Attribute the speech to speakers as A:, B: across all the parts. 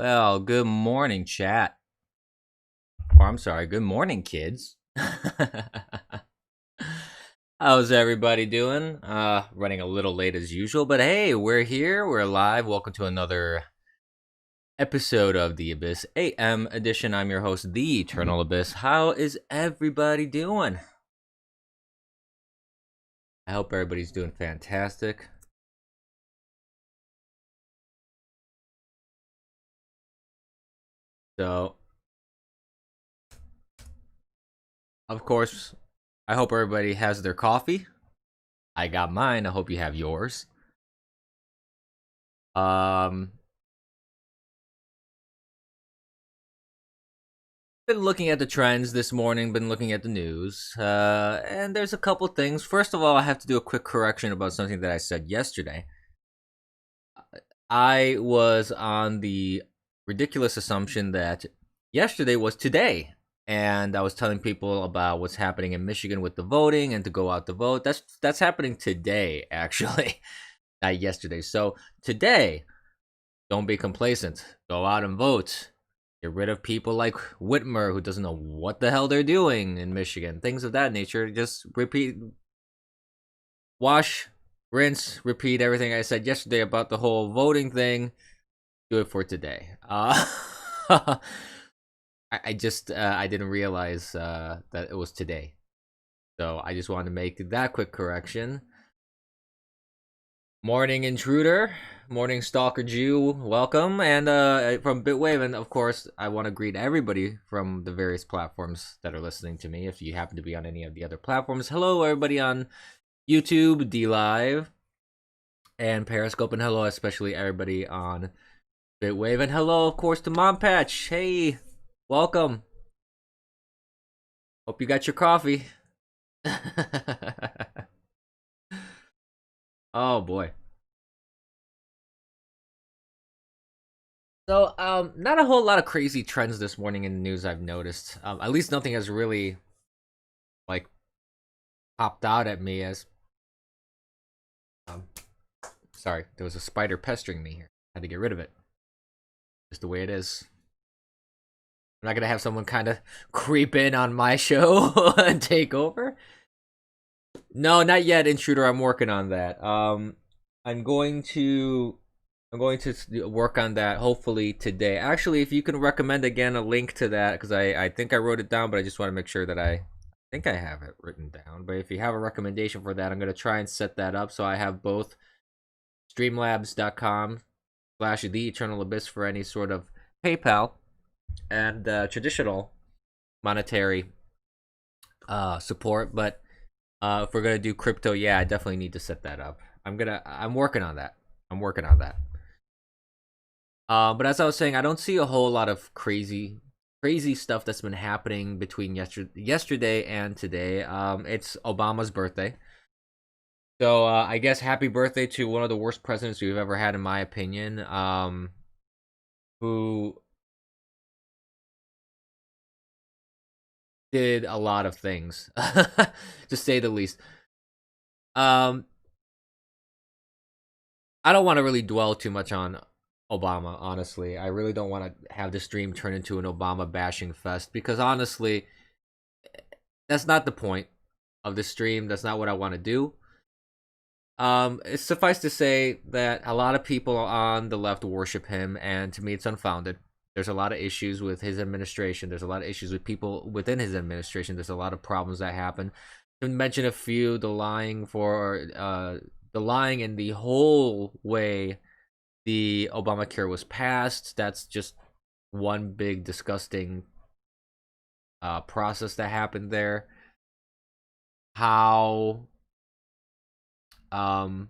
A: Well, good morning, chat. Or I'm sorry, good morning, kids. How's everybody doing? Running a little late as usual, but hey, we're here, we're live. Welcome to another episode of The Abyss AM edition. I'm your host, The Eternal Abyss. How is everybody doing? I hope everybody's doing fantastic. So, of course, I hope everybody has their coffee. I got mine. I hope you have yours. Been looking at the trends this morning, been looking at the news, and there's a couple things. First of all, I have to do a quick correction about something that I said yesterday. I was on the ridiculous assumption that yesterday was today, and I was telling people about what's happening in Michigan with the voting and to go out to vote. That's happening today, actually, not yesterday. So today, don't be complacent. Go out and vote. Get rid of people like Whitmer, who doesn't know what the hell they're doing in Michigan. Things of that nature. Just repeat, wash, rinse, repeat everything I said yesterday about the whole voting thing. Do it for today. I didn't realize that it was today. So I just wanted to make that quick correction. Morning intruder, morning stalker Jew, welcome, and from Bitwave, and of course I want to greet everybody from the various platforms that are listening to me. If you happen to be on any of the other platforms, hello everybody on YouTube, D Live, and Periscope, and hello especially everybody on Bitwave, and hello of course to Mom Patch. Hey, welcome. Hope you got your coffee. Oh boy. So, not a whole lot of crazy trends this morning in the news I've noticed. At least nothing has really, like, popped out at me as... sorry, there was a spider pestering me here. Had to get rid of it. Just the way it is. I'm not gonna have someone kind of creep in on my show and take over. No, not yet, intruder. I'm working on that. I'm going to work on that hopefully today. Actually, if you can recommend again a link to that, because I think I wrote it down, but I just want to make sure that I think I have it written down. But if you have a recommendation for that, I'm going to try and set that up so I have both streamlabs.com/the eternal abyss for any sort of PayPal and traditional monetary support. But if we're gonna do crypto, yeah, I definitely need to set that up. I'm working on that. But as I was saying, I don't see a whole lot of crazy stuff that's been happening between yesterday and today. It's Obama's birthday. So I guess happy birthday to one of the worst presidents we've ever had, in my opinion. Who did a lot of things, to say the least. I don't want to really dwell too much on Obama, honestly. I really don't want to have this stream turn into an Obama bashing fest, because honestly, that's not the point of the stream. That's not what I want to do. It's suffice to say that a lot of people on the left worship him, and to me it's unfounded. There's a lot of issues with his administration. There's a lot of issues with people within his administration. There's a lot of problems that happen. To mention a few, the lying in the whole way the Obamacare was passed. That's just one big disgusting process that happened there. How you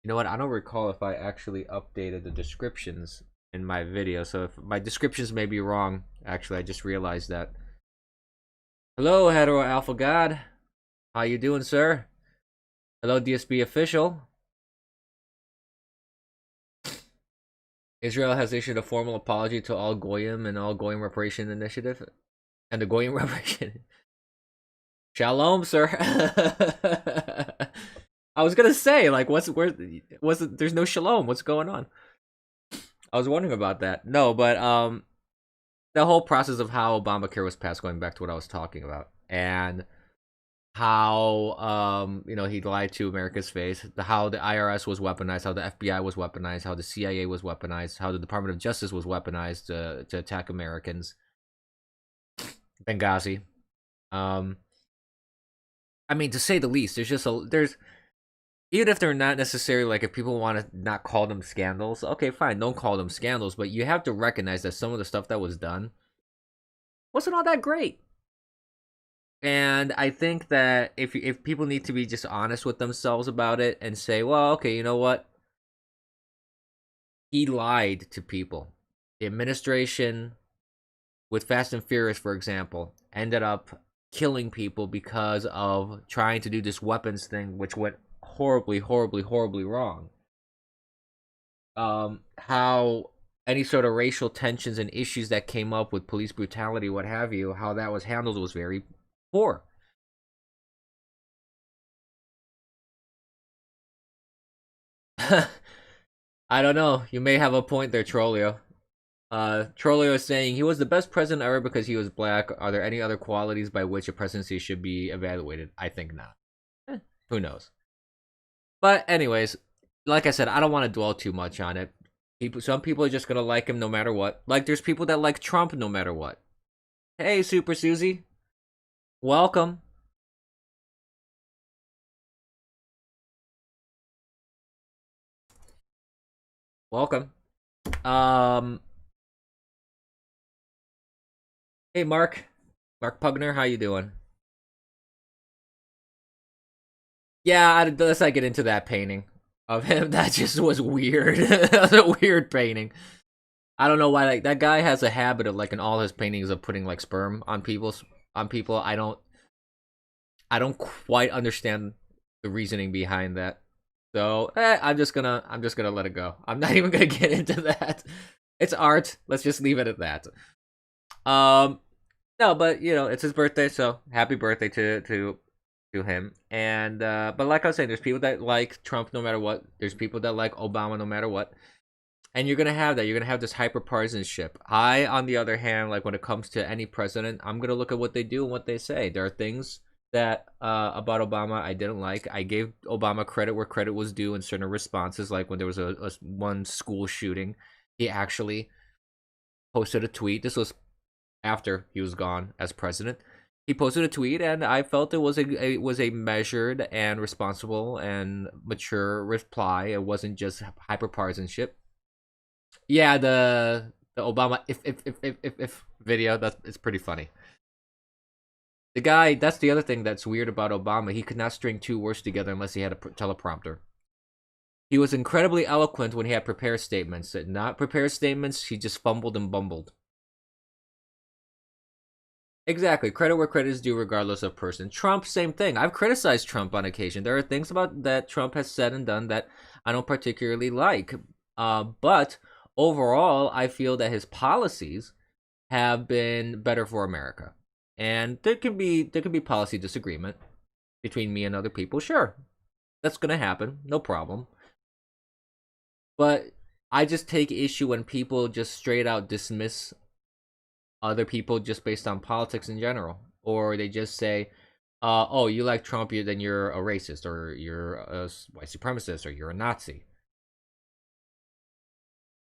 A: know what? I don't recall if I actually updated the descriptions in my video, so if my descriptions may be wrong. Actually, I just realized that. Hello, Hetero Alpha God. How you doing, sir? Hello, DSB official. Israel has issued a formal apology to all Goyim and all Goyim Reparation Initiative. And the Goyim Reparation. Shalom, sir. I was gonna say, like, there's no shalom. What's going on? I was wondering about that. No, but the whole process of how Obamacare was passed, going back to what I was talking about, and how he lied to America's face, how the IRS was weaponized, how the FBI was weaponized, how the CIA was weaponized, how the Department of Justice was weaponized to attack Americans. Benghazi. I mean, to say the least, there's even if they're not necessarily, like, if people want to not call them scandals, okay, fine, don't call them scandals, but you have to recognize that some of the stuff that was done wasn't all that great. And I think that if people need to be just honest with themselves about it and say, well, okay, you know what? He lied to people. The administration with Fast and Furious, for example, ended up killing people because of trying to do this weapons thing, which went horribly, horribly, horribly wrong. How any sort of racial tensions and issues that came up with police brutality, what have you, how that was handled was very poor. I don't know. You may have a point there, Trollio. Trollio is saying he was the best president ever because he was black. Are there any other qualities by which a presidency should be evaluated? I think not. Who knows? But anyways, like I said, I don't want to dwell too much on it. Some people are just gonna like him no matter what. Like, there's people that like Trump no matter what. Hey, Super Susie, welcome. Welcome. Hey, Mark Pugner, how you doing? Yeah, unless I get into that painting of him, that just was weird. That was a weird painting. I don't know why. Like, that guy has a habit of, like, in all his paintings, of putting, like, sperm on people. I don't quite understand the reasoning behind that. So I'm just gonna let it go. I'm not even gonna get into that. It's art. Let's just leave it at that. No, but it's his birthday, so happy birthday to him. And but like I was saying, there's people that like Trump no matter what. There's people that like Obama no matter what. And you're gonna have that. You're gonna have this hyper partisanship. I, on the other hand, like, when it comes to any president, I'm gonna look at what they do and what they say. There are things that about Obama I didn't like. I gave Obama credit where credit was due in certain responses, like when there was a one school shooting. He actually posted a tweet. This was after he was gone as president. He posted a tweet, and I felt it was a measured and responsible and mature reply. It wasn't just hyper partisanship. Yeah, the Obama if video, it's pretty funny. The guy, that's the other thing that's weird about Obama. He could not string two words together unless he had a teleprompter. He was incredibly eloquent when he had prepared statements. Not prepared statements, he just fumbled and bumbled. Exactly. Credit where credit is due, regardless of person. Trump, same thing. I've criticized Trump on occasion. There are things about that Trump has said and done that I don't particularly like. But overall, I feel that his policies have been better for America. And there can be policy disagreement between me and other people. Sure, that's gonna happen. No problem. But I just take issue when people just straight out dismiss other people just based on politics in general, or they just say, "Oh, you like Trump, then you're a racist, or you're a white supremacist, or you're a Nazi."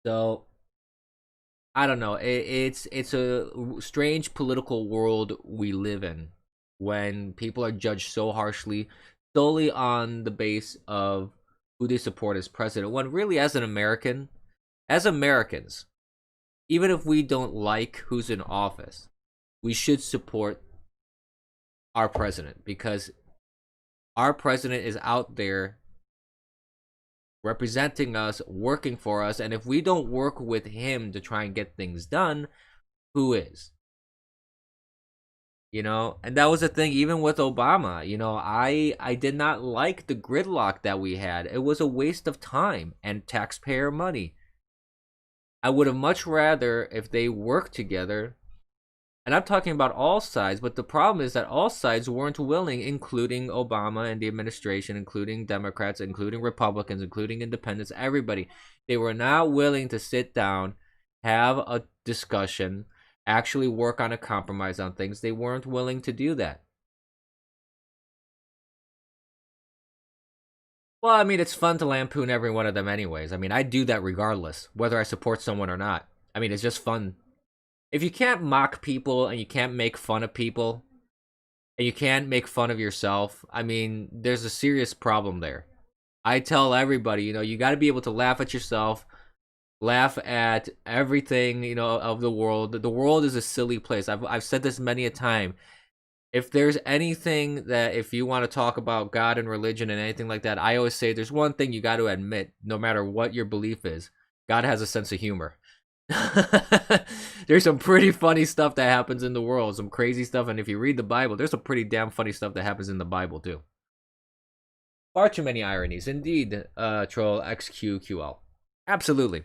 A: So I don't know. It's a strange political world we live in when people are judged so harshly solely on the base of who they support as president. When really, as Americans, even if we don't like who's in office, we should support our president, because our president is out there representing us, working for us, and if we don't work with him to try and get things done, who is? And that was the thing, even with Obama. I did not like the gridlock that we had. It was a waste of time and taxpayer money. I would have much rather if they worked together And I'm talking about all sides, but the problem is that all sides weren't willing, including Obama and the administration, including Democrats, including Republicans, including independents, everybody. They were not willing to sit down, have a discussion, actually work on a compromise on things. They weren't willing to do that. Well, I mean, it's fun to lampoon every one of them anyways. I mean, I do that regardless, whether I support someone or not. I mean, it's just fun. If you can't mock people and you can't make fun of people and you can't make fun of yourself, I mean, there's a serious problem there. I tell everybody, you got to be able to laugh at yourself, laugh at everything, of the world. The world is a silly place. I've said this many a time. If there's anything that, if you want to talk about God and religion and anything like that, I always say there's one thing you got to admit, no matter what your belief is: God has a sense of humor. There's some pretty funny stuff that happens in the world, some crazy stuff, and if you read the Bible, there's some pretty damn funny stuff that happens in the Bible too. Far too many ironies, indeed. Troll XQQL. Absolutely.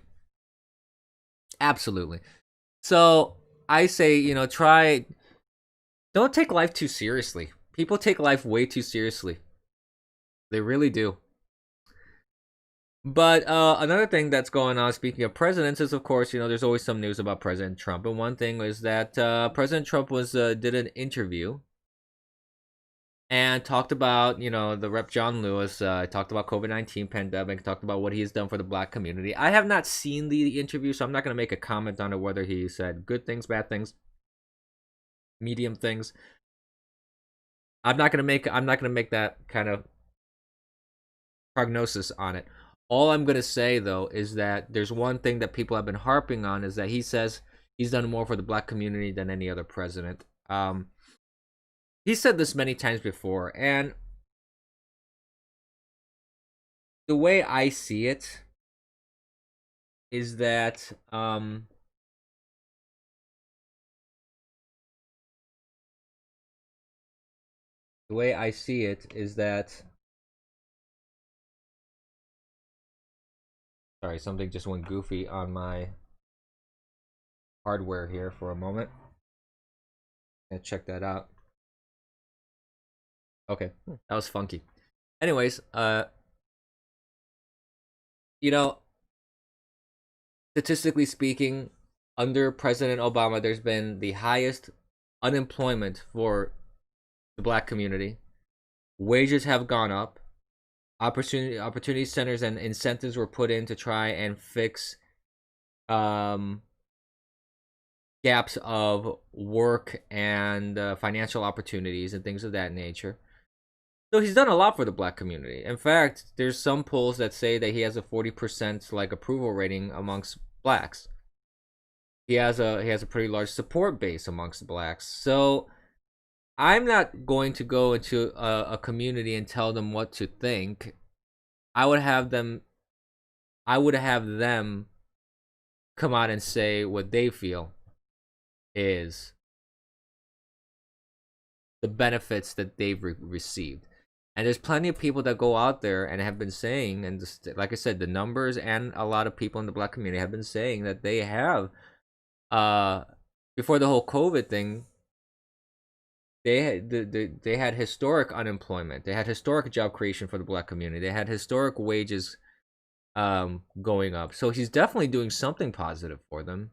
A: So I say, don't take life too seriously. People take life way too seriously. They really do. But another thing that's going on, speaking of presidents, is of course, there's always some news about President Trump. And one thing is that President Trump did an interview and talked about, the Rep. John Lewis, talked about COVID-19 pandemic, talked about what he's done for the black community. I have not seen the interview, so I'm not going to make a comment on it, whether he said good things, bad things, medium things. I'm not going to make that kind of prognosis on it. All I'm going to say, though, is that there's one thing that people have been harping on, is that he says he's done more for the black community than any other president. He said this many times before, and the way I see it is that sorry, something just went goofy on my hardware here for a moment. Gonna check that out. Okay, that was funky. Anyways, statistically speaking, under President Obama, there's been the highest unemployment for the black community. Wages have gone up. Opportunity centers and incentives were put in to try and fix gaps of work and financial opportunities and things of that nature. So he's done a lot for the black community. In fact, there's some polls that say that he has a 40% approval rating amongst blacks. He has a pretty large support base amongst blacks. So I'm not going to go into a community and tell them what to think. I would have them come out and say what they feel is the benefits that they've received. And there's plenty of people that go out there and have been saying, and just, like I said, the numbers and a lot of people in the black community have been saying that they have, before the whole COVID thing, they had historic unemployment. They had historic job creation for the black community. They had historic wages going up. So he's definitely doing something positive for them.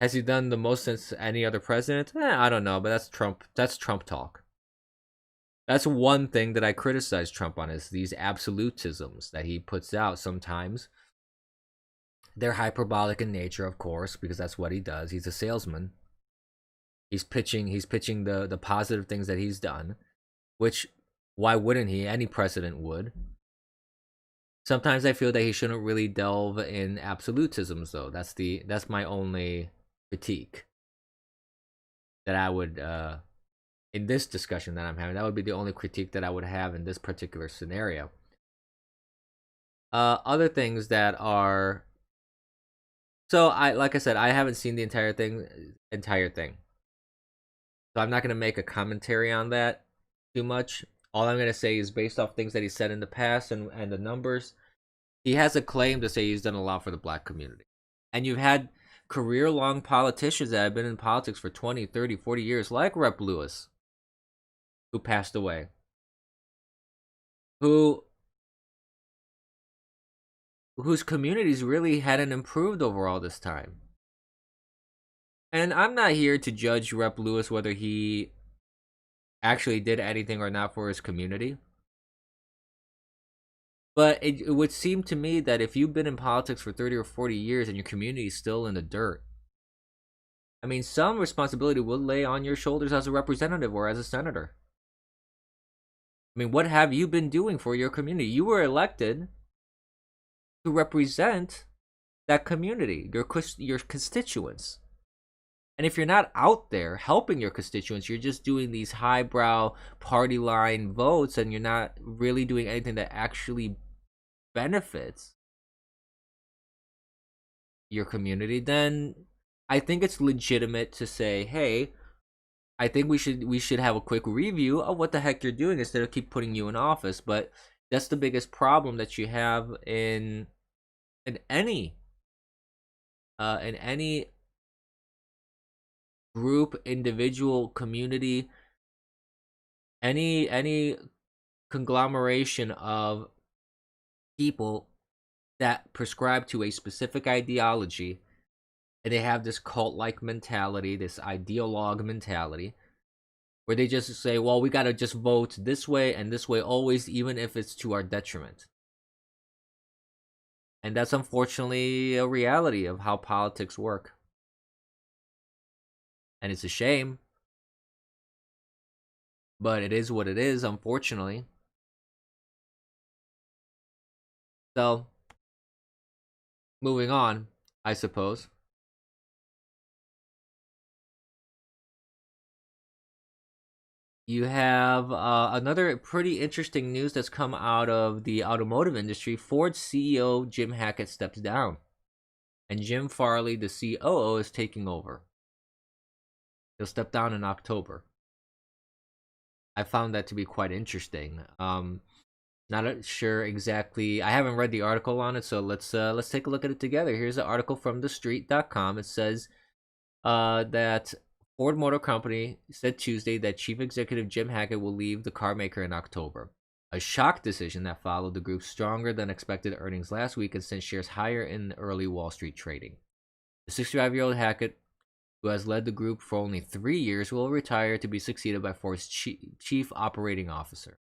A: Has he done the most since any other president? I don't know, but that's Trump. That's Trump talk. That's one thing that I criticize Trump on, is these absolutisms that he puts out sometimes. They're hyperbolic in nature, of course, because that's what he does. He's a salesman. He's pitching the positive things that he's done, which, why wouldn't he? Any president would. Sometimes I feel that he shouldn't really delve in absolutisms, though. That's my only critique that I would in this discussion that I'm having. That would be the only critique that I would have in this particular scenario. Other things that are, so like I said, I haven't seen the entire thing. So I'm not going to make a commentary on that too much. All I'm going to say is, based off things that he said in the past and the numbers, he has a claim to say he's done a lot for the black community. And you've had career-long politicians that have been in politics for 20, 30, 40 years, like Rep. Lewis, who passed away, who whose communities really hadn't improved over all this time. And I'm not here to judge Rep. Lewis whether he actually did anything or not for his community. But it would seem to me that if you've been in politics for 30 or 40 years and your community is still in the dirt, I mean, some responsibility will lay on your shoulders as a representative or as a senator. I mean, what have you been doing for your community? You were elected to represent that community, your constituents. And if you're not out there helping your constituents, you're just doing these highbrow party line votes and you're not really doing anything that actually benefits your community, then I think it's legitimate to say, hey, I think we should have a quick review of what the heck you're doing instead of keep putting you in office. But that's the biggest problem that you have in any group, individual, community, any conglomeration of people that prescribe to a specific ideology, and they have this cult-like mentality, this ideologue mentality, where they just say, well, we gotta just vote this way and this way always, even if it's to our detriment. And that's unfortunately a reality of how politics work. And it's a shame, but it is what it is, unfortunately. So, moving on, I suppose. You have another pretty interesting news that's come out of the automotive industry. Ford CEO Jim Hackett steps down, and Jim Farley, the COO, is taking over. He'll step down in October. I found that to be quite interesting. Not sure exactly. I haven't read the article on it, so let's take a look at it together. Here's an article from TheStreet.com. It says that Ford Motor Company said Tuesday that Chief Executive Jim Hackett will leave the car maker in October. A shock decision that followed the group's stronger than expected earnings last week and sent shares higher in early Wall Street trading. The 65-year-old Hackett, who has led the group for only 3 years, will retire to be succeeded by Ford's chief operating officer,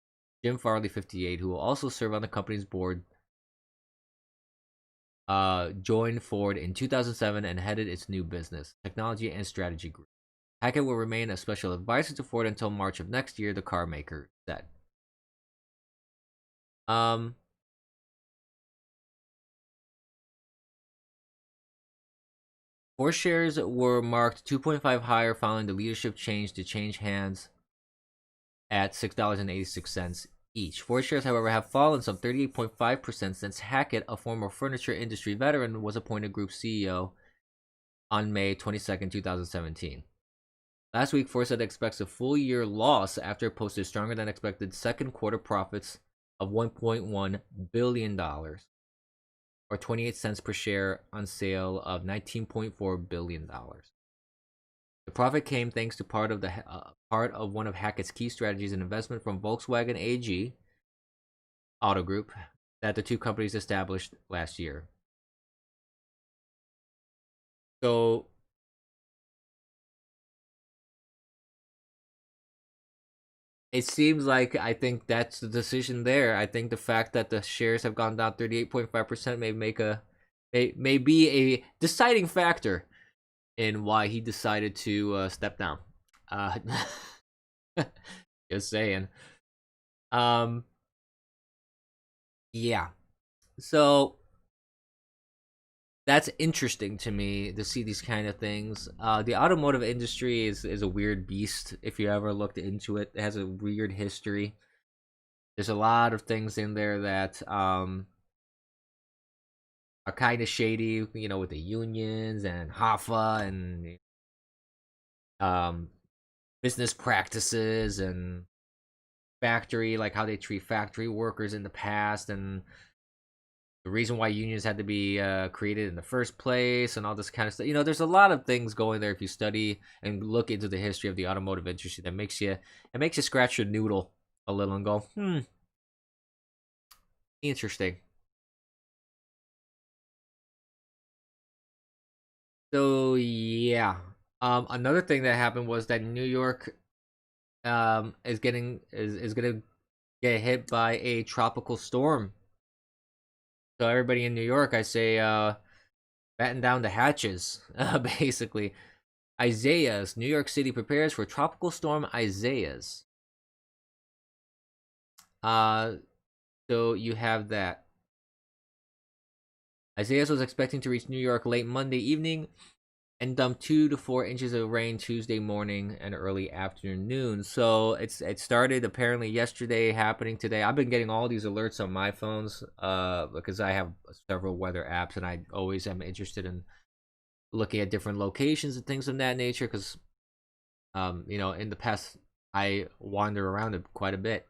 A: Jim Farley, 58, who will also serve on the company's board. Joined Ford in 2007 and headed its new business, technology, and strategy group. Hackett will remain a special advisor to Ford until March of next year, the car maker said. Ford shares were marked 2.5 higher following the leadership change to change hands at $6.86 each. Ford shares, however, have fallen some 38.5% since Hackett, a former furniture industry veteran, was appointed group CEO on May 22, 2017. Last week, Ford said it expects a full-year loss after it posted stronger than expected second quarter profits of $1.1 billion, or 28 cents per share on sale of $19.4 billion. The profit came thanks to part of one of Hackett's key strategies, an investment from Volkswagen AG Auto Group that the two companies established last year. So it seems like I think that's the decision there. I think the fact that the shares have gone down 38.5% may be a deciding factor in why he decided to step down. Just saying. Yeah. So that's interesting to me to see these kind of things. The automotive industry is a weird beast. If you ever looked into it, it has a weird history. There's a lot of things in there that are kind of shady, with the unions and HAFA and business practices and factory, like how they treat factory workers in the past, and the reason why unions had to be created in the first place and all this kind of stuff. There's a lot of things going there if you study and look into the history of the automotive industry that makes you scratch your noodle a little and go, interesting. So yeah. Another thing that happened was that New York is gonna get hit by a tropical storm. So everybody in New York, I say, batten down the hatches. Basically, Isaias. New York City prepares for tropical storm Isaias. So you have that. Isaias was expecting to reach New York late Monday evening and dump 2 to 4 inches of rain Tuesday morning and early afternoon. So it started apparently yesterday, happening today. I've been getting all these alerts on my phones because I have several weather apps, and I always am interested in looking at different locations and things of that nature because in the past I wander around it quite a bit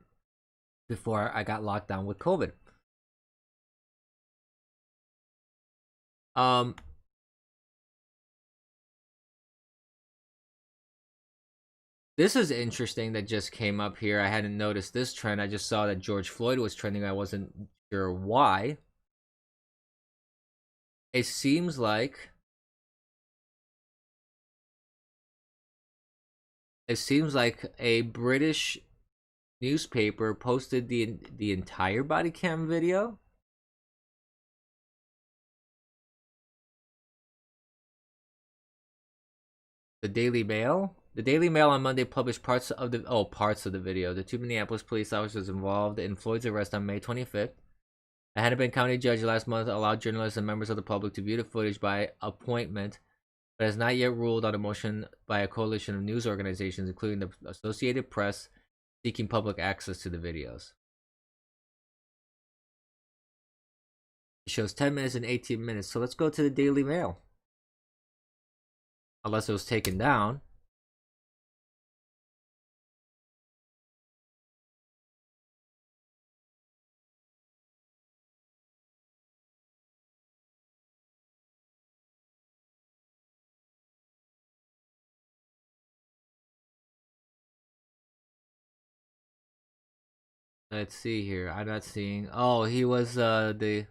A: before I got locked down with COVID. This is interesting that just came up here. I hadn't noticed this trend. I just saw that George Floyd was trending. I wasn't sure why. It seems like a British newspaper posted the entire body cam video. The Daily Mail. The Daily Mail on Monday published parts of the video. The 2 Minneapolis police officers involved in Floyd's arrest on May 25th. A Hennepin County judge last month allowed journalists and members of the public to view the footage by appointment, but has not yet ruled on a motion by a coalition of news organizations, including the Associated Press, seeking public access to the videos. It shows 10 minutes and 18 minutes, so let's go to the Daily Mail. Unless it was taken down. Let's see here. I'm not seeing. Oh, he was the.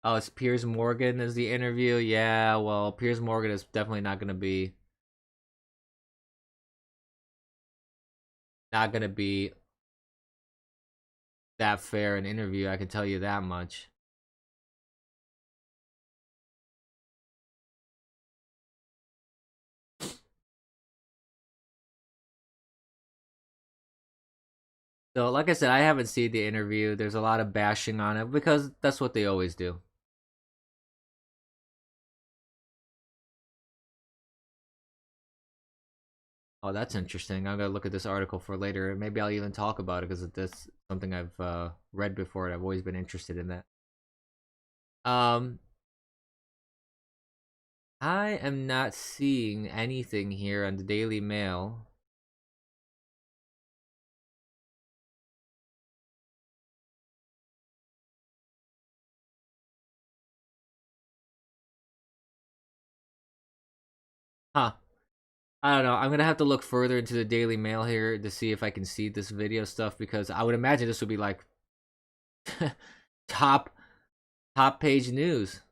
A: Oh, it's Piers Morgan as the interview. Yeah, well, Piers Morgan is definitely not gonna be that fair an interview. I can tell you that much. So, like I said, I haven't seen the interview. There's a lot of bashing on it because that's what they always do. Oh, that's interesting. I'm gonna look at this article for later. Maybe I'll even talk about it because that's something I've read before, and I've always been interested in that. Um, I am not seeing anything here on the Daily Mail. Huh. I don't know. I'm gonna have to look further into the Daily Mail here to see if I can see this video stuff because I would imagine this would be like top top page news.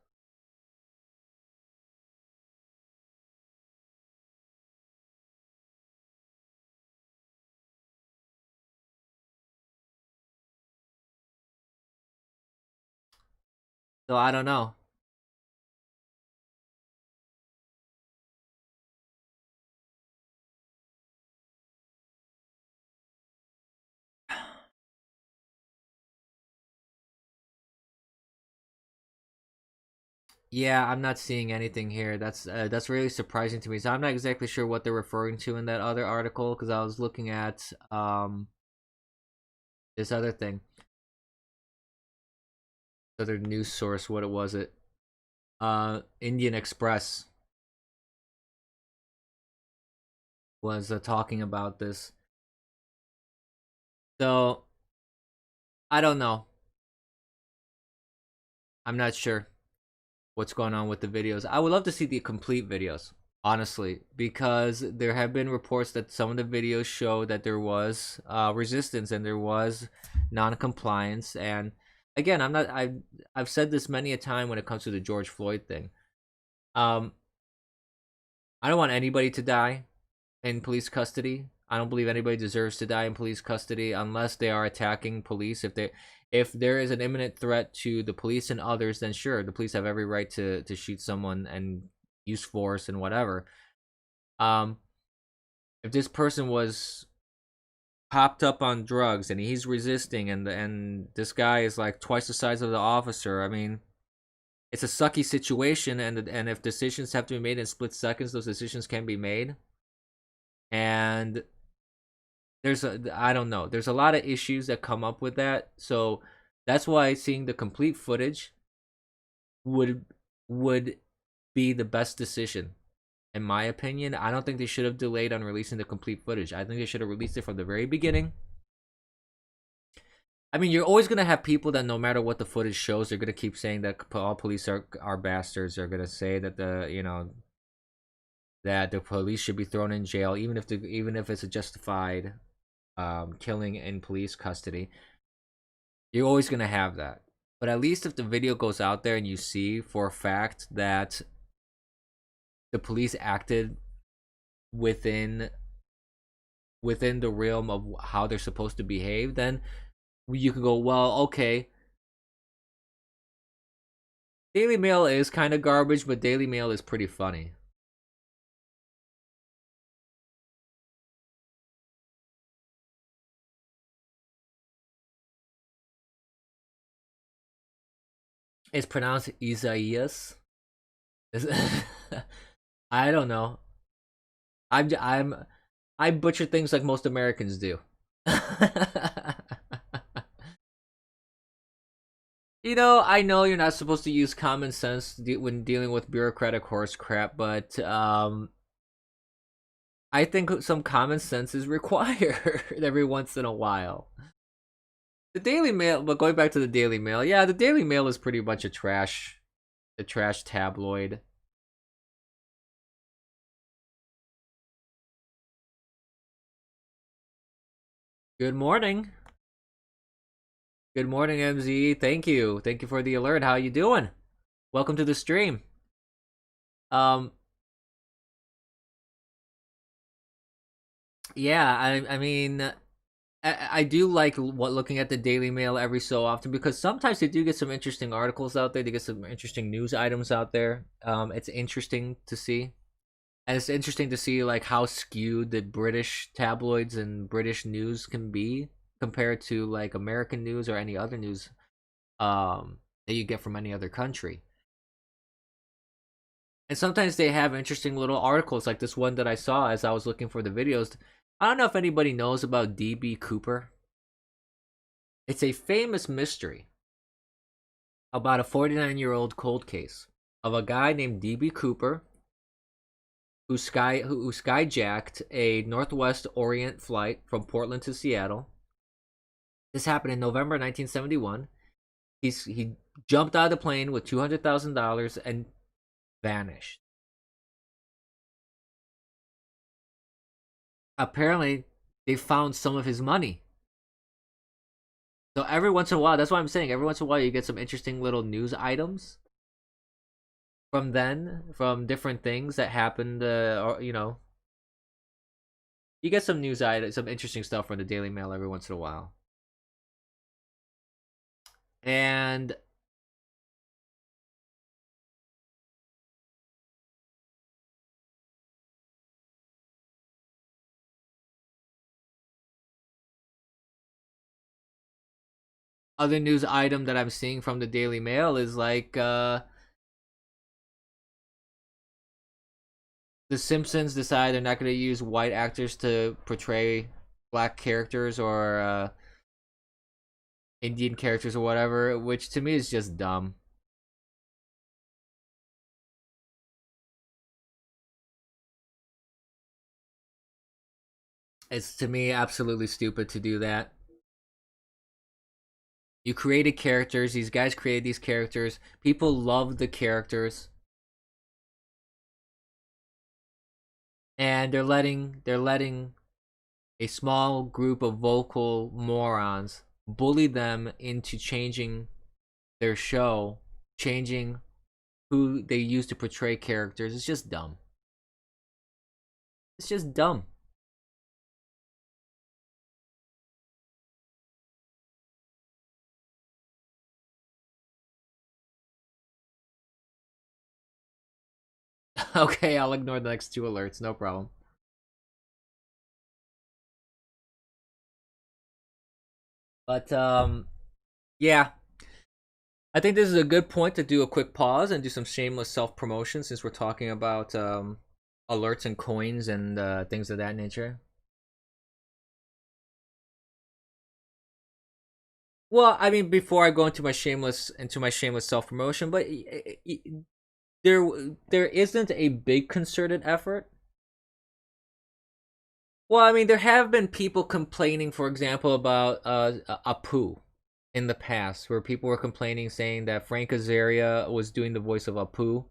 A: So I don't know. Yeah, I'm not seeing anything here. That's really surprising to me. So I'm not exactly sure what they're referring to in that other article because I was looking at this other thing, other news source. What it was it? Indian Express was talking about this. So I don't know. I'm not sure what's going on with the videos. I would love to see the complete videos, honestly, because there have been reports that some of the videos show that there was resistance and there was non-compliance. And again, I've said this many a time when it comes to the George Floyd thing. Um, I don't want anybody to die in police custody. I don't believe anybody deserves to die in police custody unless they are attacking police. If there is an imminent threat to the police and others, then sure, the police have every right to shoot someone and use force and whatever. Um, if this person was popped up on drugs and he's resisting, and this guy is like twice the size of the officer, I mean, it's a sucky situation, and if decisions have to be made in split seconds, those decisions can be made. And I don't know. There's a lot of issues that come up with that. So that's why seeing the complete footage would would be the best decision in my opinion. I don't think they should have delayed on releasing the complete footage. I think they should have released it from the very beginning. I mean, you're always gonna have people that no matter what the footage shows, they're gonna keep saying that all police are bastards. They're gonna say that that the police should be thrown in jail, even if it's a justified killing in police custody. You're always gonna have that. But at least if the video goes out there and you see for a fact that the police acted within the realm of how they're supposed to behave, then you could go, well, okay. Daily Mail is kind of garbage, but Daily Mail is pretty funny. It's pronounced Isaias. I don't know. I'm I butcher things like most Americans do. I know you're not supposed to use common sense when dealing with bureaucratic horse crap, but I think some common sense is required every once in a while. The Daily Mail, but going back to the Daily Mail, yeah, the Daily Mail is pretty much a trash tabloid. Good morning. Good morning, MZ. Thank you. Thank you for the alert. How you doing? Welcome to the stream. Um, yeah, I mean, I do like looking at the Daily Mail every so often because sometimes they do get some interesting articles out there. They get some interesting news items out there. It's interesting to see, and it's interesting to see like how skewed the British tabloids and British news can be compared to like American news or any other news that you get from any other country. And sometimes they have interesting little articles like this one that I saw as I was looking for the videos. I don't know if anybody knows about DB Cooper. It's a famous mystery about a 49-year-old cold case of a guy named DB Cooper who skyjacked a Northwest Orient flight from Portland to Seattle. This happened in November 1971. He jumped out of the plane with $200,000 and vanished. Apparently, they found some of his money. So every once in a while, that's why I'm saying every once in a while you get some interesting little news items from different things that happened. Or you get some news items, some interesting stuff from the Daily Mail every once in a while. And other news item that I'm seeing from the Daily Mail is like the Simpsons decide they're not going to use white actors to portray black characters or Indian characters or whatever, which to me is just dumb. It's to me absolutely stupid to do that. You created characters. These guys created these characters. People love the characters, and they're letting a small group of vocal morons bully them into changing their show, changing who they use to portray characters. It's just dumb. It's just dumb. Okay, I'll ignore the next two alerts. No problem. But yeah, I think this is a good point to do a quick pause and do some shameless self promotion since we're talking about alerts and coins and things of that nature. Well, I mean, before I go into my shameless self promotion, but there there isn't a big concerted effort. Well, I mean, there have been people complaining, for example, about Apu in the past, where people were complaining, saying that Frank Azaria was doing the voice of Apu,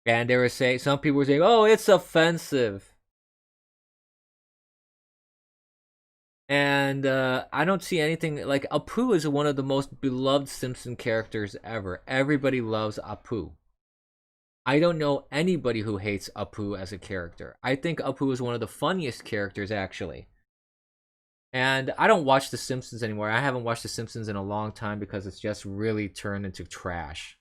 A: and they were saying some people were saying, "Oh, it's offensive," and I don't see anything like Apu is one of the most beloved Simpson characters ever. Everybody loves Apu. I don't know anybody who hates Apu as a character. I think Apu is one of the funniest characters, actually. And I don't watch The Simpsons anymore. I haven't watched The Simpsons in a long time because it's just really turned into trash.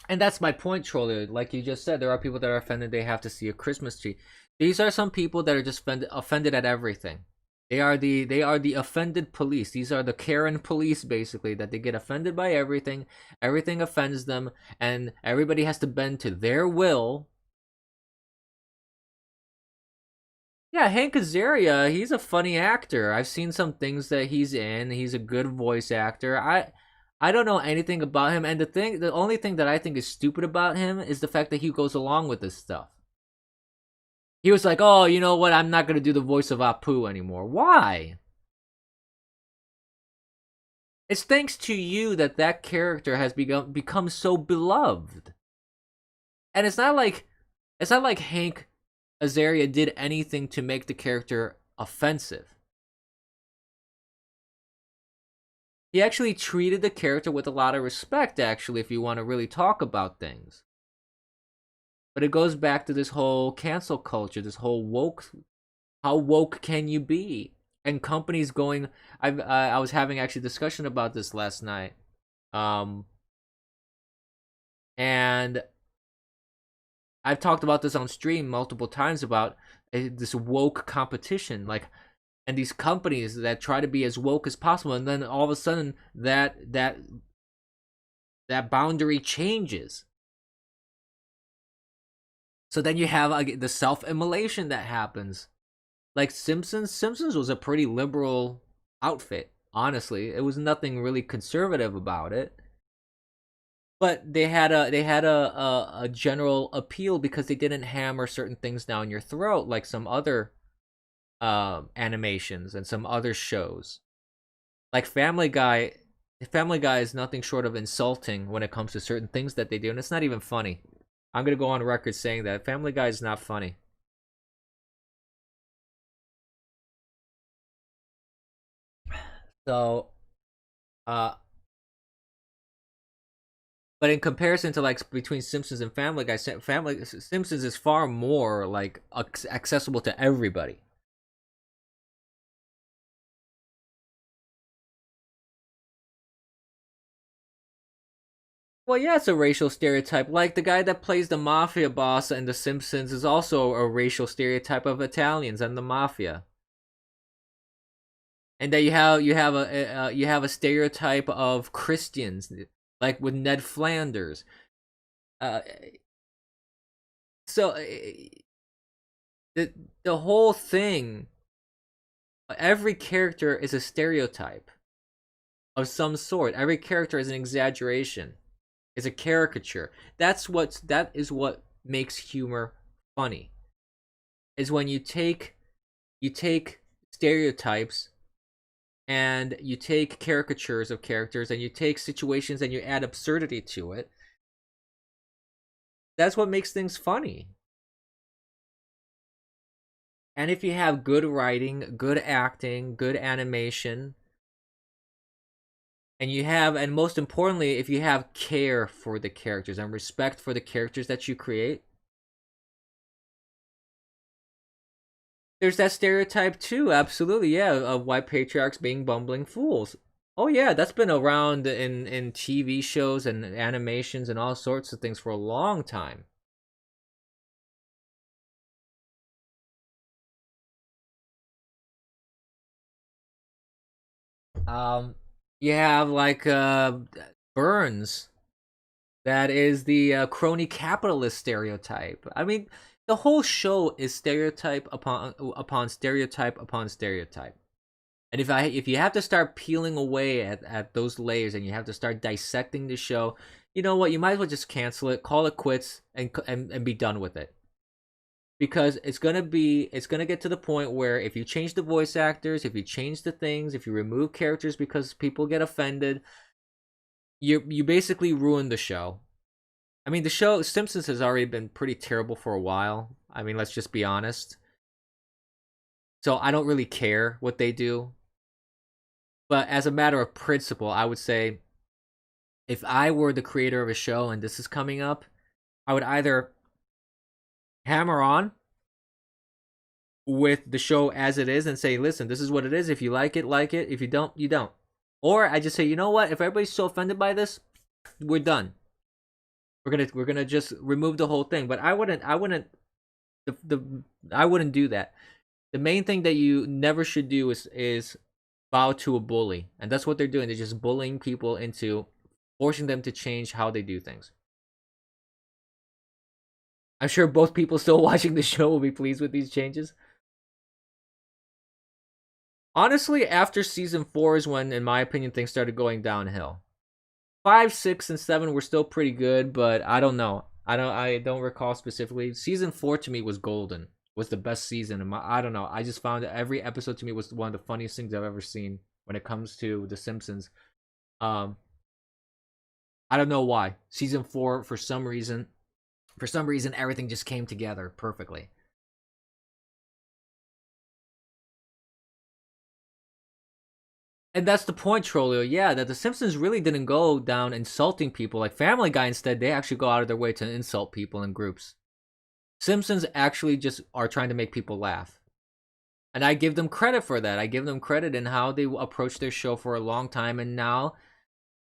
A: And that's my point, Troller. Like you just said, there are people that are offended they have to see a Christmas tree. These are some people that are just offended at everything. They are the offended police. These are the Karen police, basically, that they get offended by everything. Everything offends them, and everybody has to bend to their will. Yeah, Hank Azaria, he's a funny actor. I've seen some things that he's in. He's a good voice actor. I don't know anything about him, and the only thing that I think is stupid about him is the fact that he goes along with this stuff. He was like, "Oh, you know what? I'm not gonna do the voice of Apu anymore." Why? It's thanks to you that that character has become so beloved, and it's not like Hank Azaria did anything to make the character offensive. He actually treated the character with a lot of respect, actually, if you want to really talk about things. But it goes back to this whole cancel culture, this whole woke. How woke can you be? And companies going. I was having actually discussion about this last night, um, and I've talked about this on stream multiple times about this woke competition, like, and these companies that try to be as woke as possible, and then all of a sudden that boundary changes. So then you have the self-immolation that happens. Like Simpsons was a pretty liberal outfit. Honestly, it was nothing really conservative about it. But they had a general appeal because they didn't hammer certain things down your throat like some other animations and some other shows. Like Family Guy. Family Guy is nothing short of insulting when it comes to certain things that they do, and it's not even funny. I'm gonna go on record saying that Family Guy is not funny. So, uh, but in comparison to like between Simpsons and Family Guy, Family Simpsons is far more like accessible to everybody. Well, yeah, it's a racial stereotype. Like the guy that plays the mafia boss in The Simpsons is also a racial stereotype of Italians and the mafia. And then you have a stereotype of Christians, like with Ned Flanders. Uh, so the the whole thing, every character is a stereotype of some sort. Every character is an exaggeration, is a caricature. That is what makes humor funny. Is when you take you take stereotypes and you take caricatures of characters and you take situations and you add absurdity to it. That's what makes things funny. And if you have good writing, good acting, good animation, and most importantly, if you have care for the characters and respect for the characters that you create, there's that stereotype too, absolutely, yeah, of white patriarchs being bumbling fools. Oh yeah, that's been around in TV shows and animations and all sorts of things for a long time. Um, you have like Burns, that is the crony capitalist stereotype. I mean, the whole show is stereotype upon stereotype upon stereotype. And if you have to start peeling away at those layers and you have to start dissecting the show, you know what? You might as well just cancel it, call it quits, and be done with it. Because it's gonna get to the point where if you change the voice actors, if you change the things, if you remove characters because people get offended, you basically ruin the show. I mean, the show Simpsons has already been pretty terrible for a while. I mean, let's just be honest. So I don't really care what they do. But as a matter of principle, I would say if I were the creator of a show and this is coming up, I would either hammer on with the show as it is and say, listen, this is what it is. If you like it, like it. If you don't, you don't. Or I just say, you know what? If everybody's so offended by this, we're done. We're gonna just remove the whole thing. But I wouldn't I wouldn't do that. The main thing that you never should do is bow to a bully, and that's what they're doing. They're just bullying people into forcing them to change how they do things. I'm sure both people still watching the show will be pleased with these changes. Honestly, after season 4 is when, in my opinion, things started going downhill. 5, 6, and 7 were still pretty good, but I don't know. I don't recall specifically. Season 4 to me was golden. Was the best season. I don't know. I just found that every episode to me was one of the funniest things I've ever seen when it comes to The Simpsons. Um, I don't know why. Season 4, for some reason, everything just came together perfectly. And that's the point, Trolio. Yeah, that The Simpsons really didn't go down insulting people. Like Family Guy, instead, they actually go out of their way to insult people in groups. Simpsons actually just are trying to make people laugh. And I give them credit for that. I give them credit in how they approached their show for a long time. And now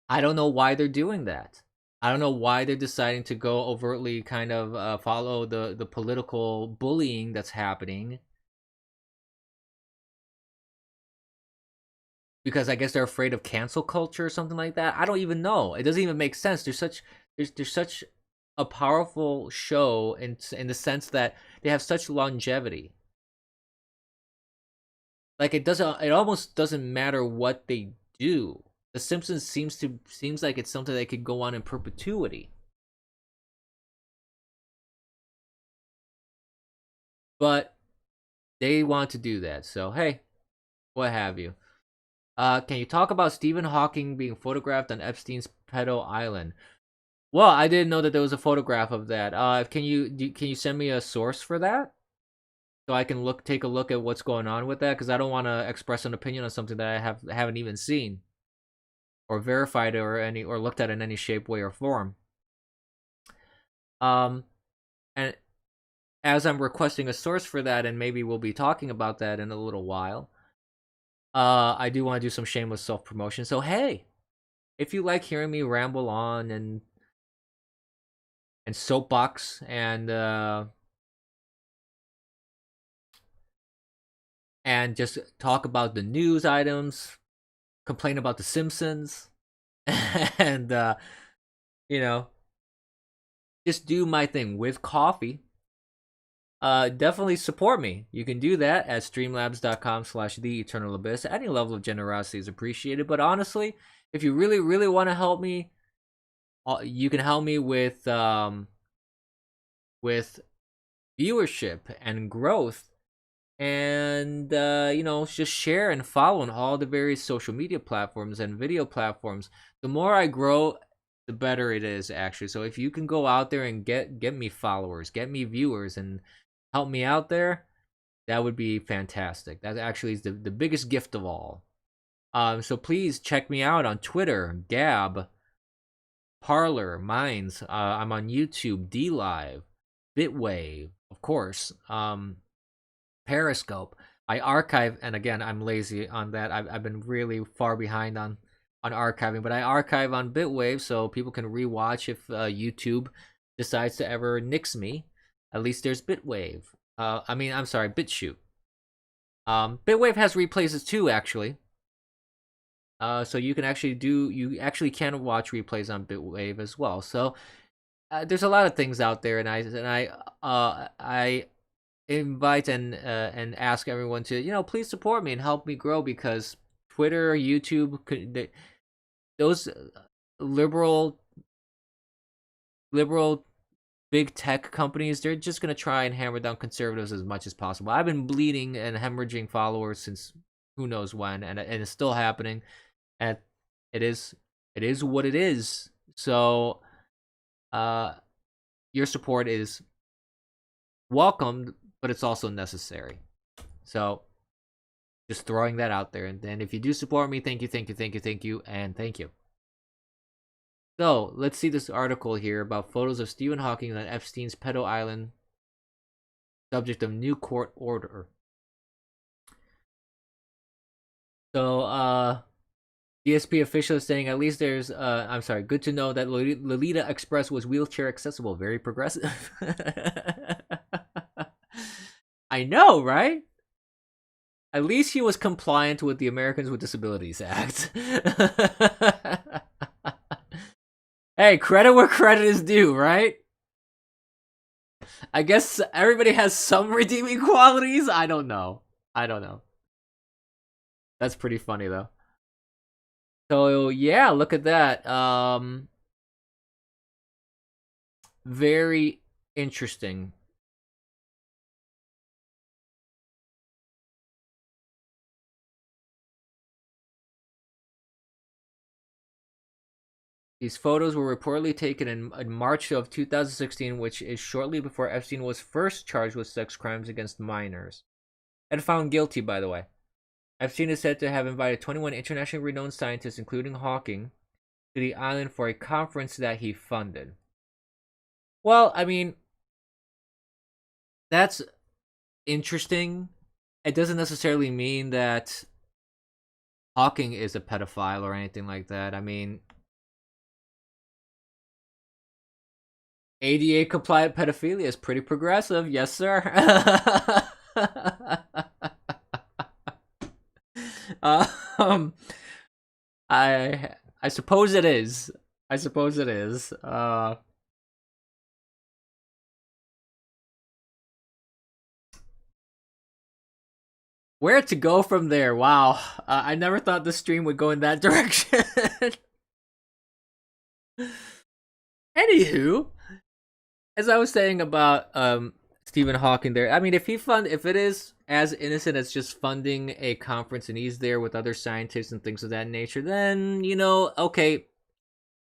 A: I don't know why they're doing that. I don't know why they're deciding to go overtly kind of follow the political bullying that's happening. Because I guess they're afraid of cancel culture or something like that. I don't even know. It doesn't even make sense. There's such a powerful show in the sense that they have such longevity. Like it almost doesn't matter what they do. The Simpsons seems like it's something that could go on in perpetuity. But they want to do that. So hey, what have you. Can you talk about Stephen Hawking being photographed on Epstein's pedo island? Well, I didn't know that there was a photograph of that. Can you send me a source for that so I can take a look at what's going on with that? Because I don't want to express an opinion on something that haven't even seen or verified or looked at in any shape, way, or form. Um, and as I'm requesting a source for that, and maybe we'll be talking about that in a little while. I do want to do some shameless self promotion. So hey, if you like hearing me ramble on and soapbox and just talk about the news items, complain about the Simpsons, and you know, just do my thing with coffee. Definitely support me. You can do that at streamlabs.com/the eternal abyss. Any level of generosity is appreciated. But honestly, if you really, really want to help me, you can help me with viewership and growth and just share and follow on all the various social media platforms and video platforms. The more I grow, the better it is, actually. So if you can go out there and get me followers, get me viewers, and help me out there, that would be fantastic. That actually is the biggest gift of all. So please check me out on Twitter, Gab, Parlor, Minds. I'm on YouTube, DLive, Bitwave, of course. Periscope. I archive, and again, I'm lazy on that. I've been really far behind on archiving, but I archive on Bitwave so people can rewatch if YouTube decides to ever nix me. At least there's Bitwave. I'm sorry, BitChute. Bitwave has replays too, actually. So you can actually can watch replays on Bitwave as well. So there's a lot of things out there, and I invite and ask everyone to please support me and help me grow, because Twitter, YouTube, those liberal big tech companies, they're just gonna try and hammer down conservatives as much as possible. I've been bleeding and hemorrhaging followers since who knows when, and it's still happening. And it is what it is. So your support is welcomed, but it's also necessary. So just throwing that out there. And then if you do support me, thank you, and thank you. So let's see this article here about photos of Stephen Hawking on Epstein's pedo island, subject of new court order. So DSP official is saying at least there's good to know that Lolita Express was wheelchair accessible. Very progressive. I know, right? At least he was compliant with the Americans with Disabilities Act. Hey, credit where credit is due, right? I guess everybody has some redeeming qualities. I don't know. That's pretty funny though. So yeah, look at that. Very interesting. These photos were reportedly taken in March of 2016, which is shortly before Epstein was first charged with sex crimes against minors. And found guilty, by the way. Epstein is said to have invited 21 internationally renowned scientists, including Hawking, to the island for a conference that he funded. Well, I mean, that's interesting. It doesn't necessarily mean that Hawking is a pedophile or anything like that. I mean, ADA compliant pedophilia is pretty progressive, yes, sir. I suppose it is. Where to go from there? Wow, I never thought the stream would go in that direction. Anywho, as I was saying about Stephen Hawking there, I mean, if it is as innocent as just funding a conference and he's there with other scientists and things of that nature, then okay,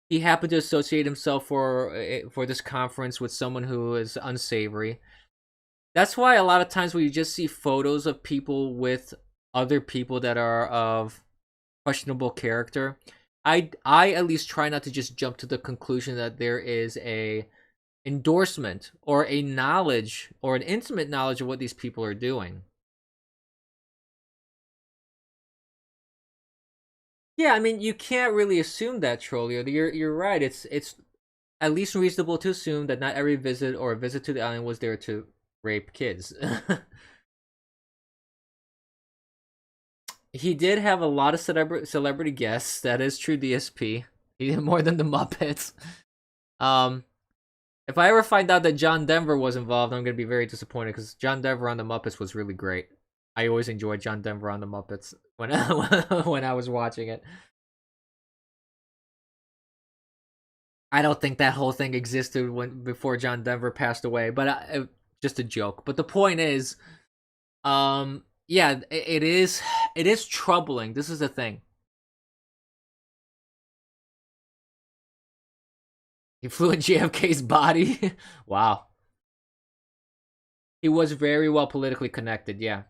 A: he happened to associate himself for this conference with someone who is unsavory. That's why a lot of times when you just see photos of people with other people that are of questionable character, I at least try not to just jump to the conclusion that there is a endorsement or a knowledge or an intimate knowledge of what these people are doing. Yeah, I mean, you can't really assume that, Trollio. You're right. It's at least reasonable to assume that not every visit or visit to the island was there to rape kids. He did have a lot of celebrity guests. That is true, DSP. He did more than the Muppets. If I ever find out that John Denver was involved, I'm gonna be very disappointed because John Denver on the Muppets was really great. I always enjoyed John Denver on the Muppets when when I was watching it. I don't think that whole thing existed before John Denver passed away, but just a joke. But the point is, Yeah, it is troubling. This is the thing. He flew in JFK's body. Wow. He was very well politically connected, yeah.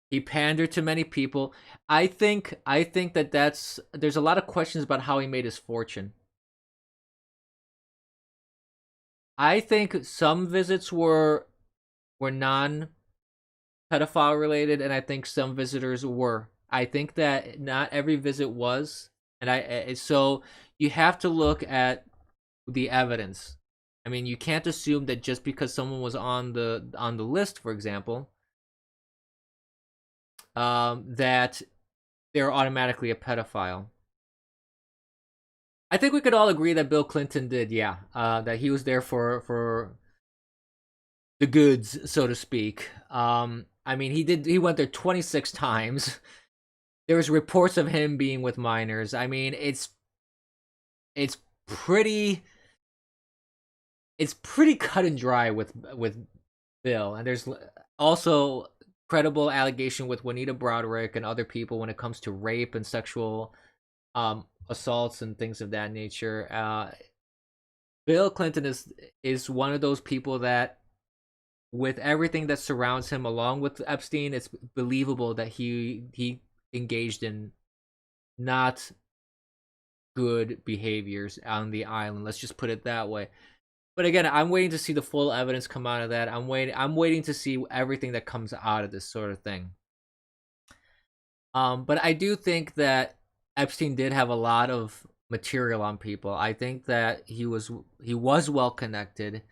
A: He pandered to many people. I think that there's a lot of questions about how he made his fortune. I think some visits were non pedophile related, and I think some visitors were. I think that not every visit was, and so you have to look at the evidence. I mean, you can't assume that just because someone was on the list, for example, that they're automatically a pedophile. I think we could all agree that Bill Clinton did, yeah, that he was there for the goods, so to speak. I mean, he went there 26 times. There was reports of him being with minors. I mean, it's pretty cut and dry with Bill, and there's also credible allegation with Juanita Broderick and other people when it comes to rape and sexual assaults and things of that nature. Bill Clinton is one of those people that, with everything that surrounds him, along with Epstein, it's believable that he engaged in not good behaviors on the island. Let's just put it that way. But again, I'm waiting to see the full evidence come out of that. I'm waiting to see everything that comes out of this sort of thing. But I do think that Epstein did have a lot of material on people. I think that he was well connected.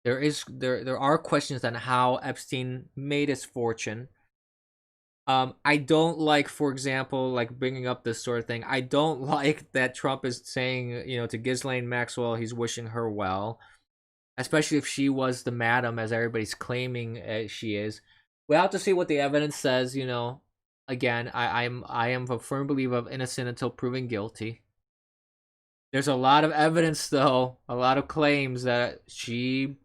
A: There are questions on how Epstein made his fortune. I don't like, for example, like bringing up this sort of thing. I don't like that Trump is saying, to Ghislaine Maxwell, he's wishing her well, especially if she was the madam, as everybody's claiming she is. We'll have to see what the evidence says. Again, I am a firm believer of innocent until proven guilty. There's a lot of evidence, though, a lot of claims that she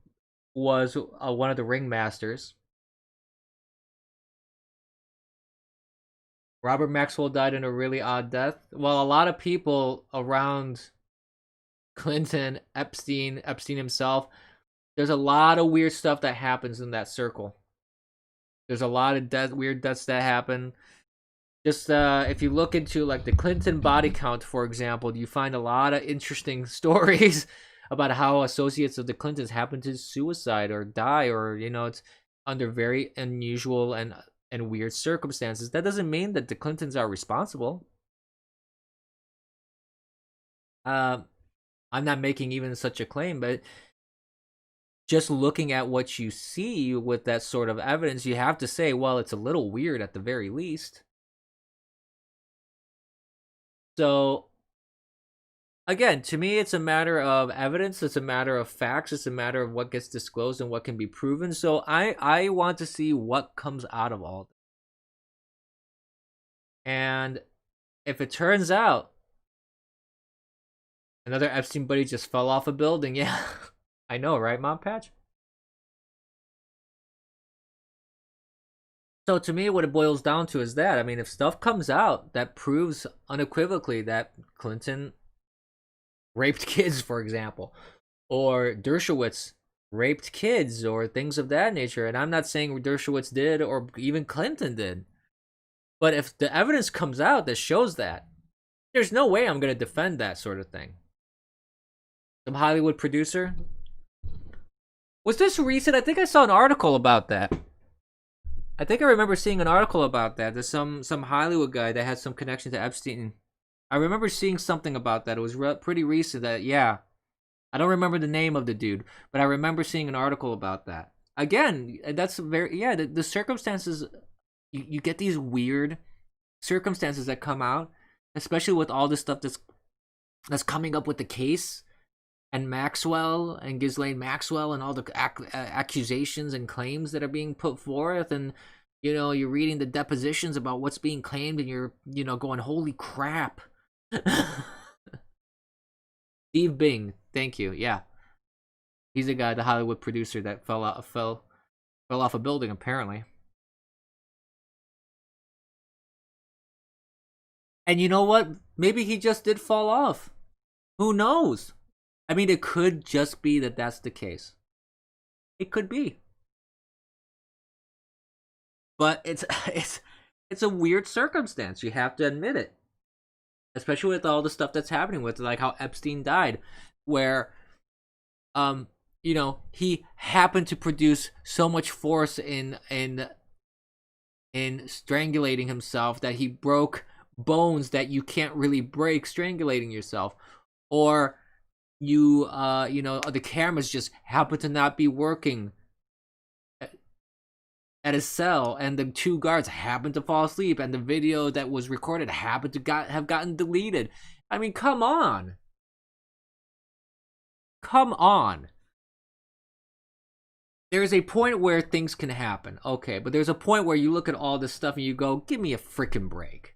A: was one of the ringmasters. Robert Maxwell died in a really odd death. Well, a lot of people around Clinton, Epstein himself, there's a lot of weird stuff that happens in that circle. There's a lot of weird deaths that happen. Just if you look into like the Clinton body count, for example, you find a lot of interesting stories about how associates of the Clintons happen to suicide or die, or it's under very unusual and weird circumstances. That doesn't mean that the Clintons are responsible. I'm not making even such a claim, but just looking at what you see with that sort of evidence, you have to say, well, it's a little weird at the very least. So, again, to me, it's a matter of evidence. It's a matter of facts. It's a matter of what gets disclosed and what can be proven. So I want to see what comes out of all this. And if it turns out another Epstein buddy just fell off a building, yeah, I know, right, Mom Patch? So to me, what it boils down to is that, I mean, if stuff comes out that proves unequivocally that Clinton raped kids, for example, or Dershowitz raped kids, or things of that nature, and I'm not saying Dershowitz did or even Clinton did, but if the evidence comes out that shows that, there's no way I'm going to defend that sort of thing. Some Hollywood producer. Was this recent? I think I saw an article about that. I think I remember seeing an article about that. There's some Hollywood guy that had some connection to Epstein. I remember seeing something about that. It was pretty recent. That, yeah, I don't remember the name of the dude, but I remember seeing an article about that. Again, that's very, yeah. The circumstances, you get these weird circumstances that come out, especially with all this stuff that's coming up with the case, and Maxwell and Ghislaine Maxwell and all the accusations and claims that are being put forth, and you're reading the depositions about what's being claimed, and you're going, holy crap. Steve Bing, thank you. Yeah, he's the guy, the Hollywood producer that fell off a building, apparently. And you know what? Maybe he just did fall off. Who knows? I mean, it could just be that that's the case. It could be. But it's a weird circumstance. You have to admit it. Especially with all the stuff that's happening with, like, how Epstein died, where he happened to produce so much force in strangulating himself that he broke bones that you can't really break strangulating yourself. Or the cameras just happen to not be working at his cell, and the two guards happened to fall asleep, and the video that was recorded happened to have gotten deleted. I mean, come on. Come on. There's a point where things can happen, okay, but there's a point where you look at all this stuff and you go, give me a freaking break.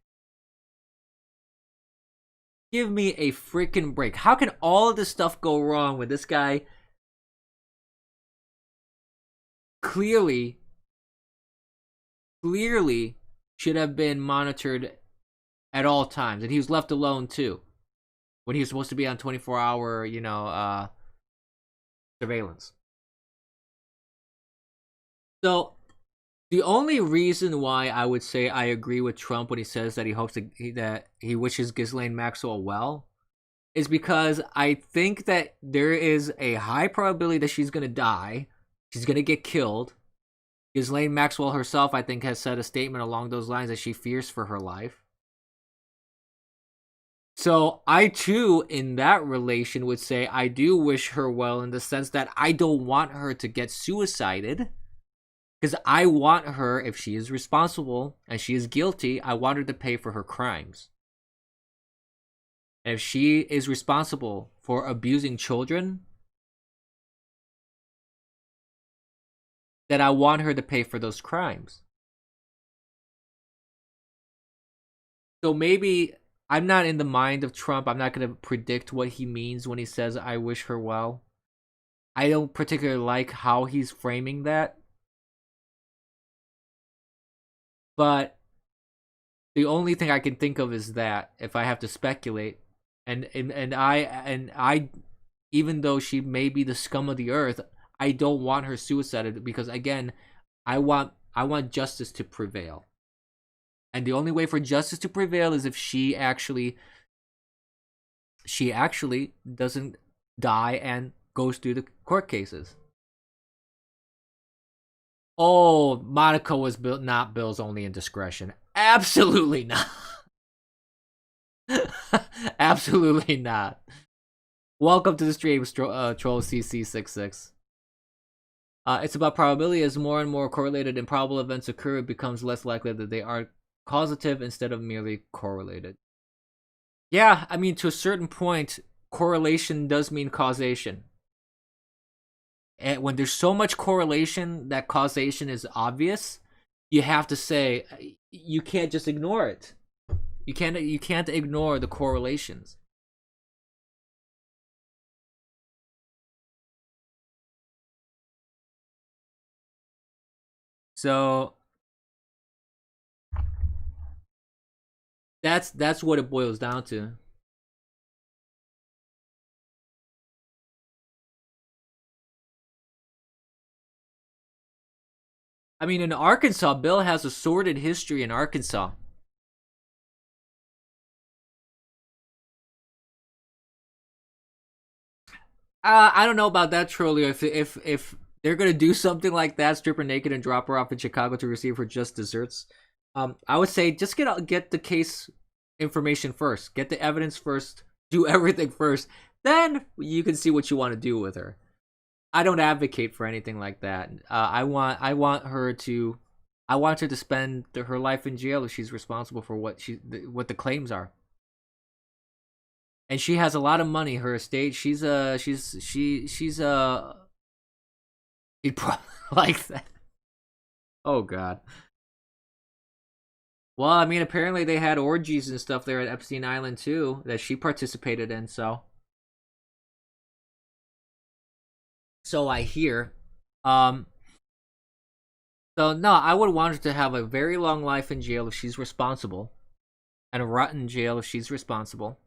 A: Give me a freaking break. How can all of this stuff go wrong when this guy clearly should have been monitored at all times, and he was left alone too when he was supposed to be on 24-hour surveillance. So the only reason why I would say I agree with Trump when he says that that he wishes Ghislaine Maxwell well is because I think that there is a high probability that she's going to die. She's going to get killed. Ghislaine Maxwell herself, I think, has said a statement along those lines that she fears for her life. So I, too, in that relation, would say I do wish her well in the sense that I don't want her to get suicided. Because I want her, if she is responsible and she is guilty, I want her to pay for her crimes. And if she is responsible for abusing children, then I want her to pay for those crimes. So maybe I'm not in the mind of Trump. I'm not going to predict what he means when he says, I wish her well. I don't particularly like how he's framing that. But the only thing I can think of is that, if I have to speculate, and I, even though she may be the scum of the earth, I don't want her suicided because, again, I want justice to prevail. And the only way for justice to prevail is if she actually doesn't die and goes through the court cases. Oh, Monaco was not Bill's only indiscretion. Absolutely not. Absolutely not. Welcome to the stream, Troll CC66. It's about probability. As more and more correlated improbable events occur, it becomes less likely that they are causative instead of merely correlated. Yeah, I mean, to a certain point, correlation does mean causation. And when there's so much correlation that causation is obvious, you have to say, you can't just ignore it. You can't ignore the correlations. So that's what it boils down to. I mean, in Arkansas, Bill has a sordid history in Arkansas. I don't know about that, Trolley. If they're gonna do something like that, strip her naked and drop her off in Chicago to receive her just desserts, I would say just get the case information first, get the evidence first, do everything first, then you can see what you want to do with her. I don't advocate for anything like that. I want her to spend her life in jail if she's responsible for what the claims are. And she has a lot of money. Her estate. She's he'd probably like that. Oh God. Well, I mean, apparently they had orgies and stuff there at Epstein Island too that she participated in. So I hear. So no, I would want her to have a very long life in jail if she's responsible. and rot in jail if she's responsible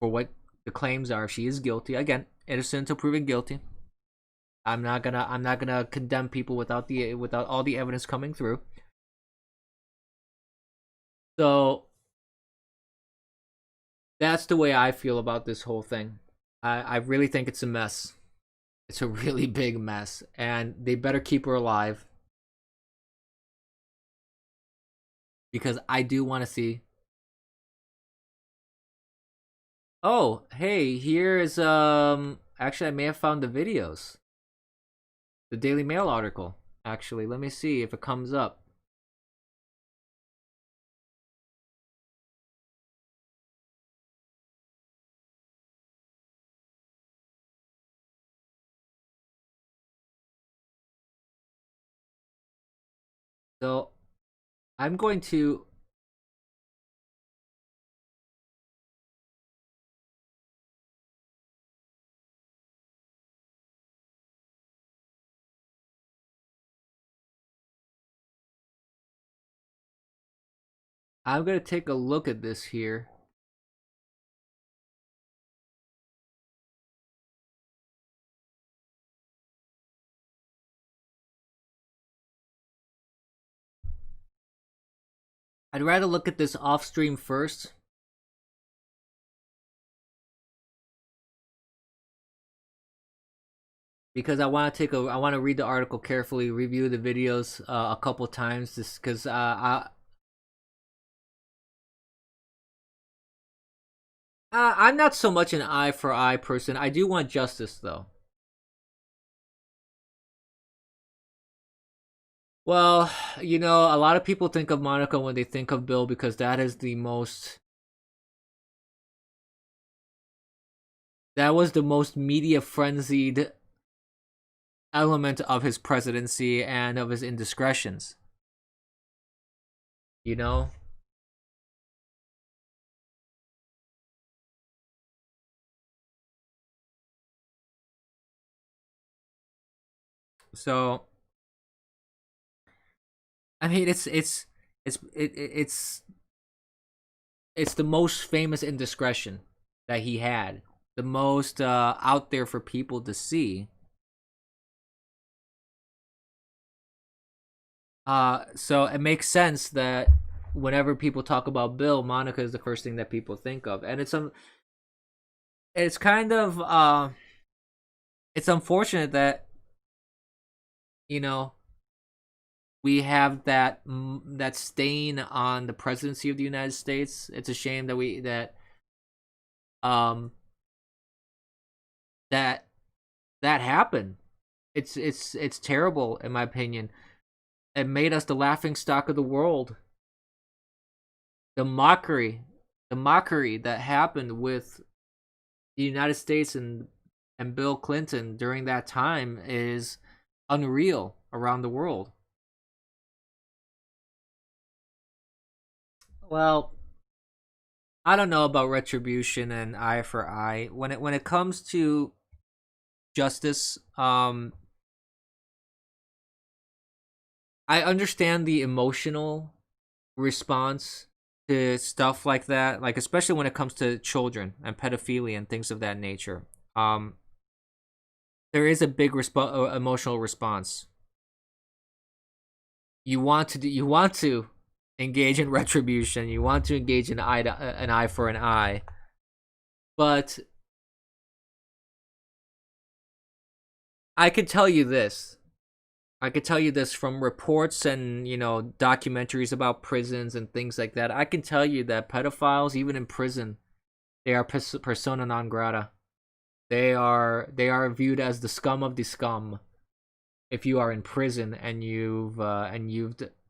A: for what the claims are. If she is guilty, again, innocent until proven guilty. I'm not gonna condemn people without all the evidence coming through. So that's the way I feel about this whole thing. I really think it's a mess. It's a really big mess, and they better keep her alive, because I do want to see. Oh, hey, here is actually, I may have found the videos. The Daily Mail article. Actually, let me see if it comes up. So I'm going to take a look at this here. I'd rather look at this off stream first. Because I want to read the article carefully, review the videos a couple times, just because I'm not so much an eye for eye person. I do want justice, though. Well, you know, a lot of people think of Monica when they think of Bill, because that was the most media frenzied element of his presidency and of his indiscretions. You know? So I mean, it's the most famous indiscretion that he had, the most out there for people to see. So it makes sense that whenever people talk about Bill, Monica is the first thing that people think of, and it's kind of it's unfortunate that, you know, we have that stain on the presidency of the United States. It's a shame um that happened. It's terrible, in my opinion. It made us the laughing stock of the world. The mockery that happened with the United States and Bill Clinton during that time is unreal around the world. Well, I don't know about retribution and eye for eye. When it comes to justice, I understand the emotional response to stuff like that, like especially when it comes to children and pedophilia and things of that nature. Um, there is a big emotional response. You want to engage in retribution. You want to engage in an eye for an eye, but I could tell you this. I could tell you this from reports and, you know, documentaries about prisons and things like that. I can tell you that pedophiles, even in prison, they are persona non grata. They are viewed as the scum of the scum. If you are in prison and you've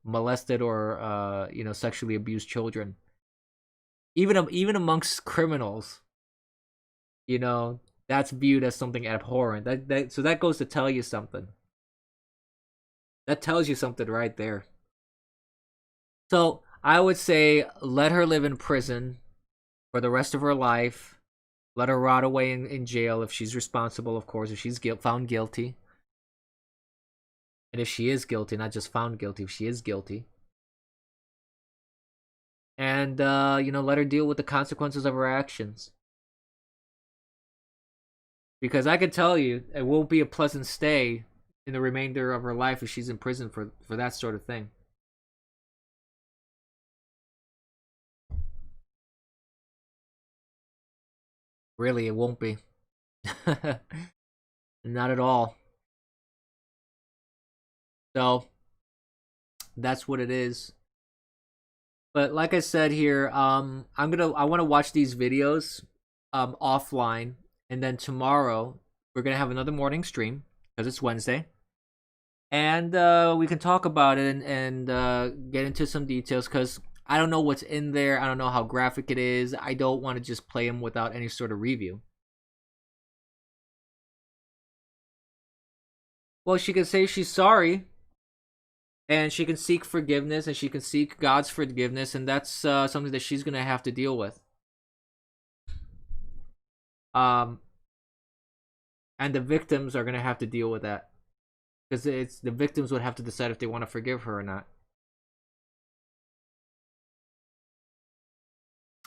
A: molested or sexually abused children, even amongst criminals, you know, that's viewed as something abhorrent. So that goes to tell you something. That tells you something right there. So I would say let her live in prison for the rest of her life. Let her rot away in jail if she's responsible, of course, if she's found guilty. And if she is guilty, not just found guilty, if she is guilty. and let her deal with the consequences of her actions. Because I can tell you, it won't be a pleasant stay in the remainder of her life if she's in prison for that sort of thing. Really, it won't be. Not at all. So that's what it is. But like I said here, I want to watch these videos offline, and then tomorrow we're gonna have another morning stream because it's Wednesday, and we can talk about it and get into some details because I don't know what's in there. I don't know how graphic it is. I don't want to just play them without any sort of review. Well, she can say she's sorry, and she can seek forgiveness, and she can seek God's forgiveness, and that's something that she's gonna have to deal with. Um, and the victims are gonna have to deal with that because it's the victims would have to decide if they want to forgive her or not.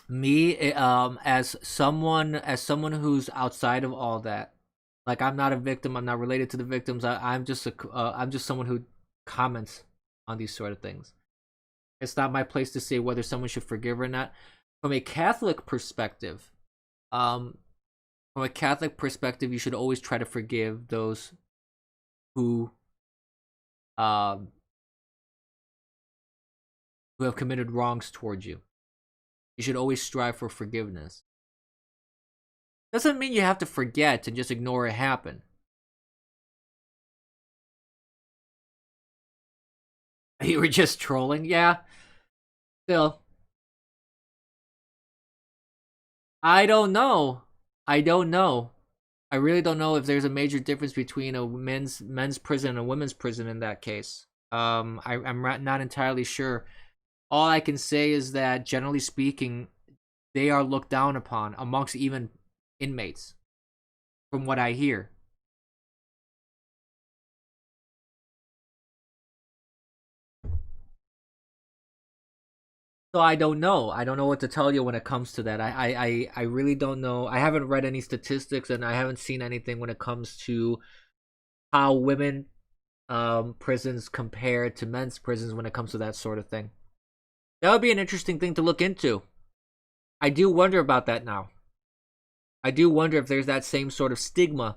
A: Me, as someone who's outside of all that, like I'm not a victim. I'm not related to the victims. I'm just someone who comments on these sort of things. It's not my place to say whether someone should forgive or not. From a Catholic perspective, um, you should always try to forgive those who um who have committed wrongs towards you. You should always strive for forgiveness. Doesn't mean you have to forget and just ignore it happen. You were just trolling, yeah. Still, I don't know. I don't know. I really don't know if there's a major difference between a men's prison and a women's prison in that case. I'm not entirely sure. All I can say is that generally speaking, they are looked down upon amongst even inmates, from what I hear. So I don't know. I don't know what to tell you when it comes to that. I really don't know. I haven't read any statistics and I haven't seen anything when it comes to how women prisons compare to men's prisons when it comes to that sort of thing. That would be an interesting thing to look into. I do wonder about that now. I do wonder if there's that same sort of stigma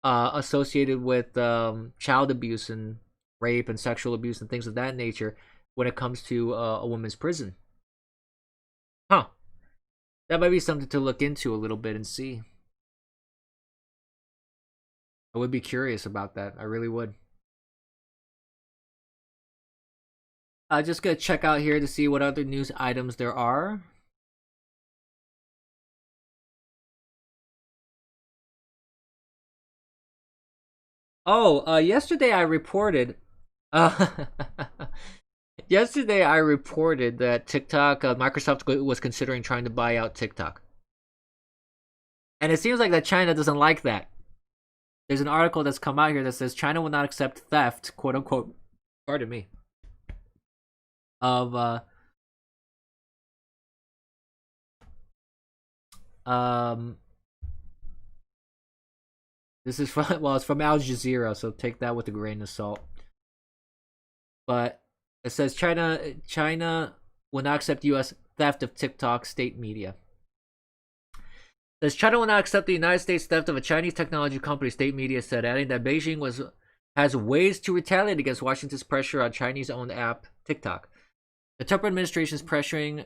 A: associated with child abuse and rape and sexual abuse and things of that nature when it comes to a woman's prison. Huh. That might be something to look into a little bit and see. I would be curious about that. I really would. I just gonna check out here to see what other news items there are. Oh, yesterday I reported. Uh, yesterday I reported that TikTok, Microsoft was considering trying to buy out TikTok, and it seems like that China doesn't like that. There's an article that's come out here that says China will not accept theft, quote unquote. Pardon me. Of um, this is from it's from Al Jazeera, so take that with a grain of salt. But it says China will not accept U.S. theft of TikTok state media. It says China will not accept the United States theft of a Chinese technology company, state media said, adding that Beijing has ways to retaliate against Washington's pressure on Chinese-owned app TikTok. The Trump administration's pressuring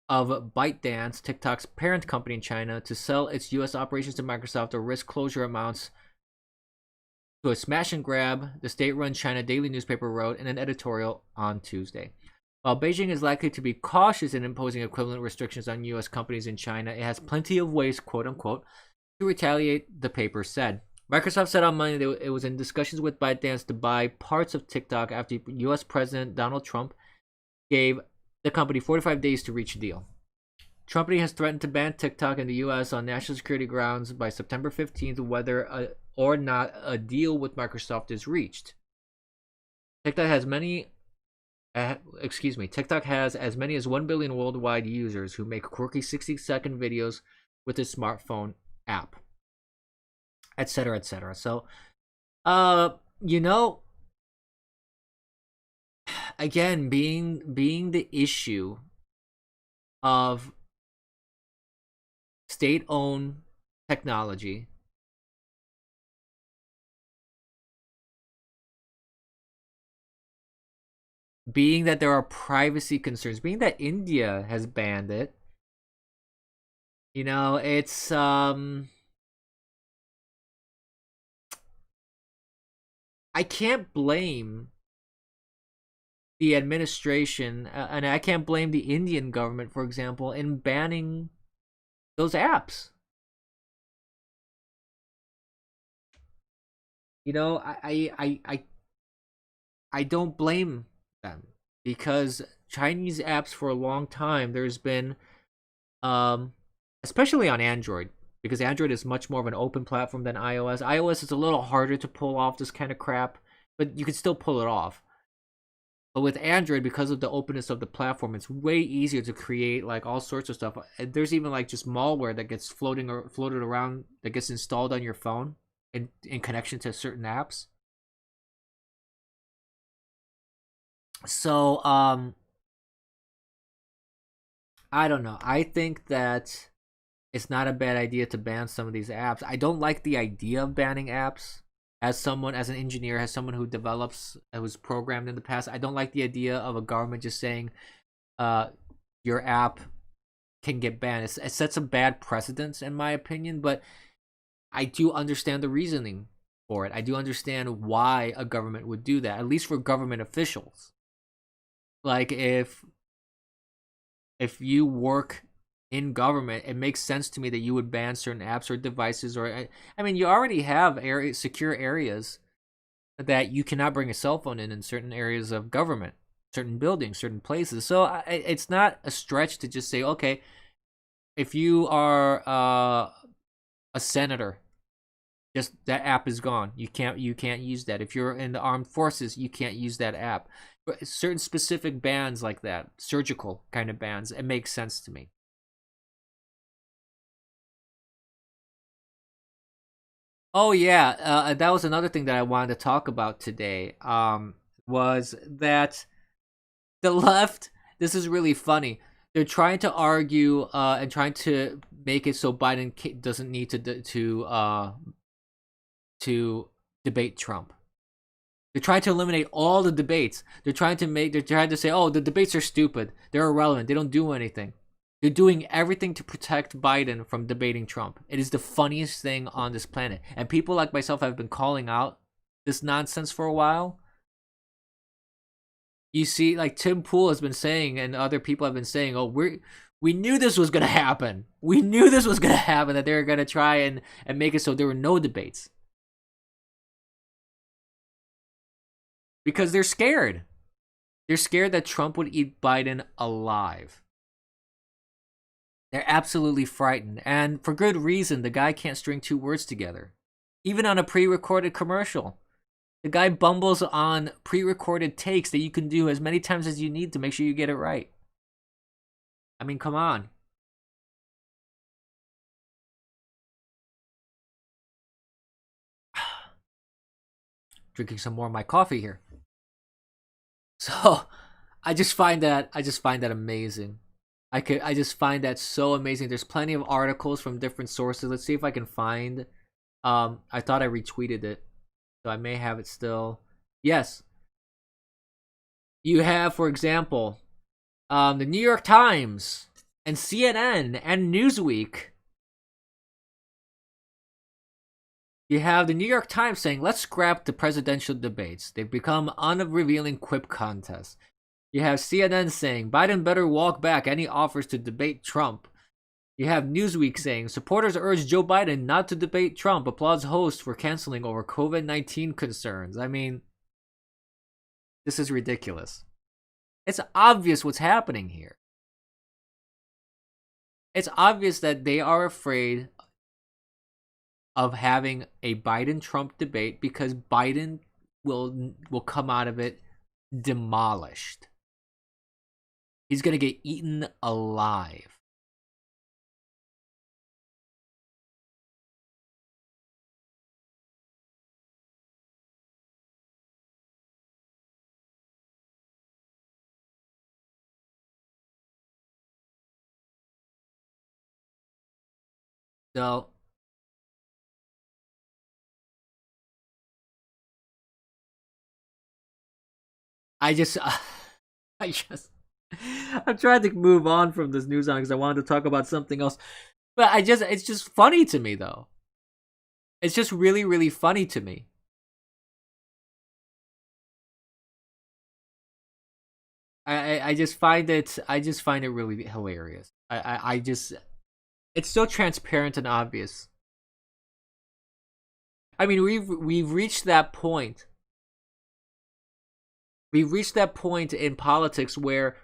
A: of ByteDance, TikTok's parent company in China, to sell its U.S. operations to Microsoft or risk closure amounts to a smash and grab, the state-run China Daily newspaper wrote in an editorial on Tuesday. While Beijing is likely to be cautious in imposing equivalent restrictions on U.S. companies in China, it has plenty of ways, quote-unquote, to retaliate, the paper said. Microsoft said on Monday that it was in discussions with ByteDance to buy parts of TikTok after U.S. President Donald Trump gave the company 45 days to reach a deal. Trump has threatened to ban TikTok in the U.S. on national security grounds by September 15th, whether or not a deal with Microsoft is reached. TikTok has many excuse me, TikTok has as many as 1 billion worldwide users who make quirky 60-second videos with a smartphone app, etc., etc. So, you know, again, being the issue of state-owned technology, being that there are privacy concerns, being that India has banned it, it's I can't blame the administration, and I can't blame the Indian government, for example, in banning those apps. I don't blame them, because Chinese apps for a long time, there's been, especially on Android, because Android is much more of an open platform than iOS. iOS is a little harder to pull off this kind of crap, but you can still pull it off. But with Android, because of the openness of the platform, it's way easier to create like all sorts of stuff. There's even like just malware that gets floated around, that gets installed on your phone in connection to certain apps. So I don't know. I think that it's not a bad idea to ban some of these apps. I don't like the idea of banning apps. As an engineer, as someone who develops, who's programmed in the past, I don't like the idea of a government just saying, your app can get banned. It sets a bad precedence, in my opinion, but I do understand the reasoning for it. I do understand why a government would do that, at least for government officials. Like, if you work in government, it makes sense to me that you would ban certain apps or devices. Or I mean, you already have secure areas that you cannot bring a cell phone in certain areas of government, certain buildings, certain places. So it's not a stretch to just say, okay, if you are a senator, just that app is gone. You can't use that. If you're in the armed forces, you can't use that app. But certain specific bans like that, surgical kind of bans, it makes sense to me. Oh yeah, that was another thing that I wanted to talk about today. Was that the left? This is really funny. They're trying to argue and trying to make it so Biden doesn't need to debate Trump. They're trying to eliminate all the debates. They're trying to say, oh, the debates are stupid. They're irrelevant. They don't do anything. They're doing everything to protect Biden from debating Trump. It is the funniest thing on this planet. And people like myself have been calling out this nonsense for a while. You see, like Tim Pool has been saying, and other people have been saying, oh, we knew this was gonna happen. We knew this was gonna happen, that they were gonna try and make it so there were no debates. Because they're scared. They're scared that Trump would eat Biden alive. They're absolutely frightened. And for good reason. The guy can't string two words together. Even on a pre-recorded commercial. The guy bumbles on pre-recorded takes that you can do as many times as you need to make sure you get it right. I mean, come on. Drinking some more of my coffee here. So, I just find that amazing. I just find that so amazing. There's plenty of articles from different sources. Let's see if I can find. I thought I retweeted it, so I may have it still. Yes. You have, for example, the New York Times and CNN and Newsweek. You have the New York Times saying, let's scrap the presidential debates. They've become unrevealing quip contests. You have CNN saying, Biden better walk back any offers to debate Trump. You have Newsweek saying, supporters urge Joe Biden not to debate Trump. Applauds host for canceling over COVID-19 concerns. I mean, this is ridiculous. It's obvious what's happening here. It's obvious that they are afraid of having a Biden-Trump debate because Biden will come out of it demolished. He's gonna get eaten alive. So I just, I just, I'm trying to move on from this news on because I wanted to talk about something else. But it's just funny to me though. It's just really, really funny to me. I just find it, really hilarious. I just, it's so transparent and obvious. I mean, we've reached that point. We've reached that point in politics where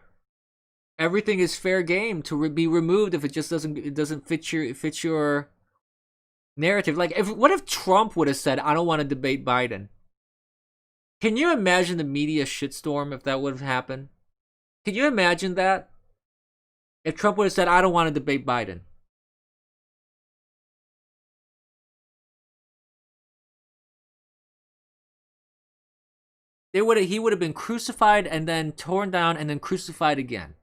A: everything is fair game to be removed if it just doesn't fit your narrative. Like, what if Trump would have said, "I don't want to debate Biden"? Can you imagine the media shitstorm if that would have happened? Can you imagine that? If Trump would have said, "I don't want to debate Biden." He would have been crucified and then torn down and then crucified again.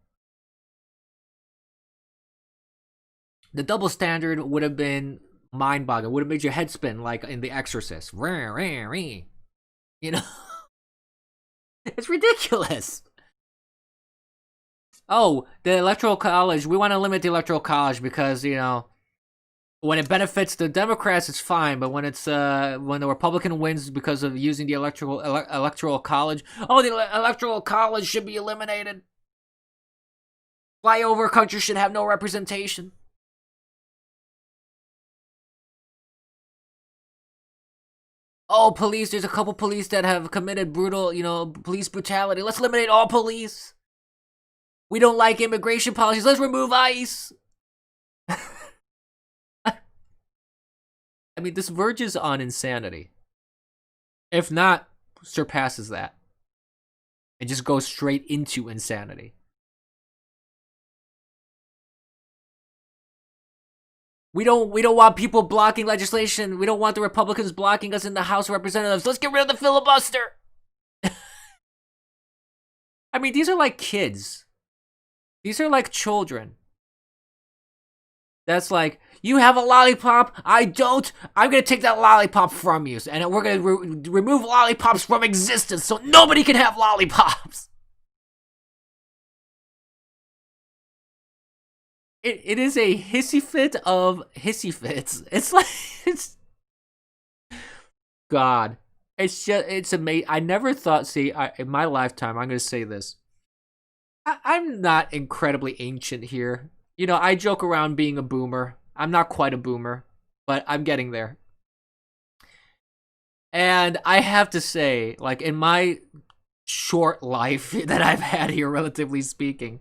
A: The double standard would have been mind-boggling. Would have made your head spin like in The Exorcist. You know, it's ridiculous. Oh, the Electoral College. We want to limit the Electoral College because, when it benefits the Democrats, it's fine. But when when the Republican wins because of using the Electoral College, oh, the Electoral College should be eliminated. Flyover countries should have no representation. Oh, police, there's a couple police that have committed brutal, police brutality. Let's eliminate all police. We don't like immigration policies. Let's remove ICE. I mean, this verges on insanity. If not, surpasses that. It just goes straight into insanity. We don't want people blocking legislation. We don't want the Republicans blocking us in the House of Representatives. Let's get rid of the filibuster. I mean, these are like kids. These are like children. That's like, you have a lollipop, I don't. I'm going to take that lollipop from you. And we're going to remove lollipops from existence so nobody can have lollipops. It is a hissy fit of hissy fits. It's like, God. It's amazing. I never thought, in my lifetime, I'm going to say this. I'm not incredibly ancient here. I joke around being a boomer. I'm not quite a boomer, but I'm getting there. And I have to say, like, in my short life that I've had here, relatively speaking,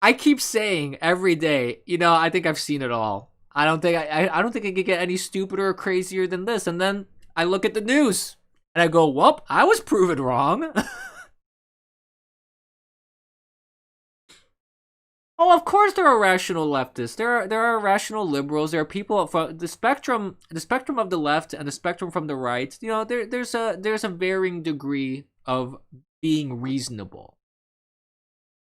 A: I keep saying every day, I think I've seen it all. I don't think I don't think it could get any stupider or crazier than this. And then I look at the news and I go, "Whoop, I was proven wrong." Oh, of course there are rational leftists. There are rational liberals. There are people from the spectrum of the left and the spectrum from the right. There's a varying degree of being reasonable.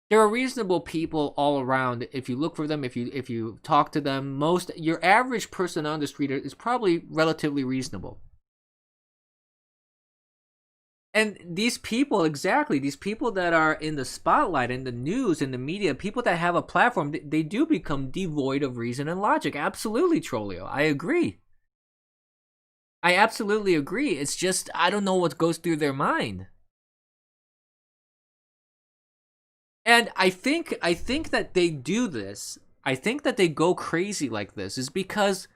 A: There are reasonable people all around. If you look for them, if you talk to them, your average person on the street is probably relatively reasonable. And these people that are in the spotlight, in the news, in the media, people that have a platform, they do become devoid of reason and logic. Absolutely, Trolio. I agree. I absolutely agree. It's just, I don't know what goes through their mind. And I think that they do this. I think that they go crazy like this is because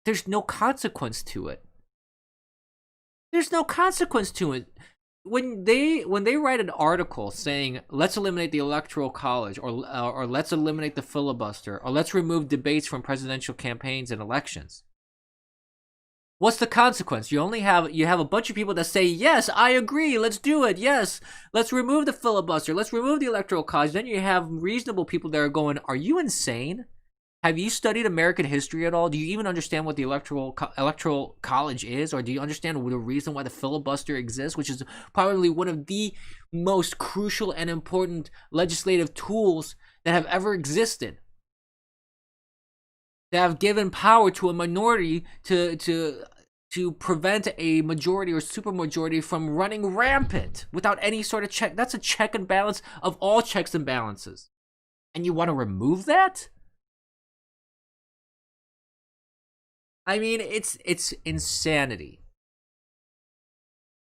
A: there's no consequence to it. There's no consequence to it. When they write an article saying let's eliminate the Electoral College or let's eliminate the filibuster or let's remove debates from presidential campaigns and elections, What's the consequence? You have a bunch of people that say, yes, I agree, let's do it, yes, let's remove the filibuster, let's remove the electoral college. Then you have reasonable people that are going, are you insane? Have you studied American history at all? Do you even understand what the electoral college is? Or do you understand the reason why the filibuster exists, which is probably one of the most crucial and important legislative tools that have ever existed? That have given power to a minority to prevent a majority or supermajority from running rampant without any sort of check. That's a check and balance of all checks and balances. And you want to remove that? I mean, it's insanity.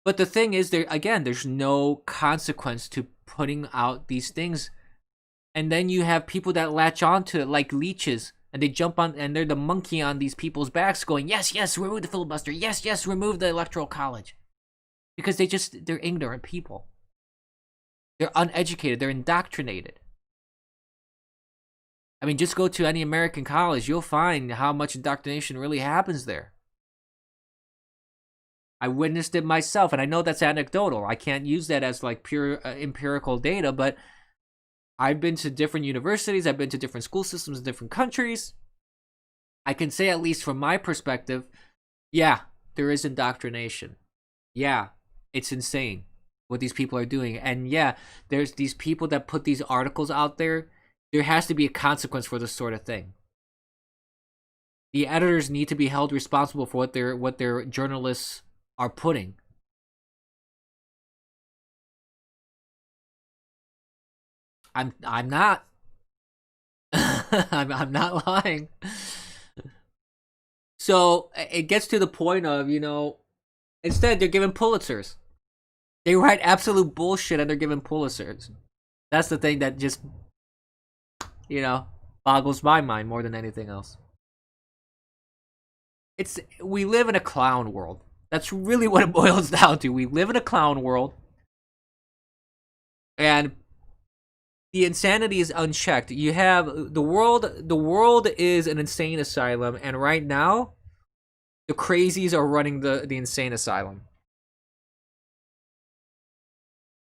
A: But the thing is, there's no consequence to putting out these things. And then you have people that latch onto it like leeches, and they jump on, and they're the monkey on these people's backs going, yes, yes, remove the filibuster. Yes, yes, remove the electoral college. Because they're ignorant people. They're uneducated. They're indoctrinated. I mean, just go to any American college. You'll find how much indoctrination really happens there. I witnessed it myself, and I know that's anecdotal. I can't use that as like pure empirical data, but I've been to different universities. I've been to different school systems in different countries. I can say, at least from my perspective, yeah, there is indoctrination. Yeah, it's insane what these people are doing. And yeah, there's these people that put these articles out there. There has to be a consequence for this sort of thing. The editors need to be held responsible for what their journalists are putting. I'm not. I'm not lying. So it gets to the point of, instead they're giving Pulitzers. They write absolute bullshit and they're giving Pulitzers. That's the thing that just, boggles my mind more than anything else. We live in a clown world. That's really what it boils down to. We live in a clown world. And the insanity is unchecked. You have the world is an insane asylum, and right now the crazies are running the insane asylum.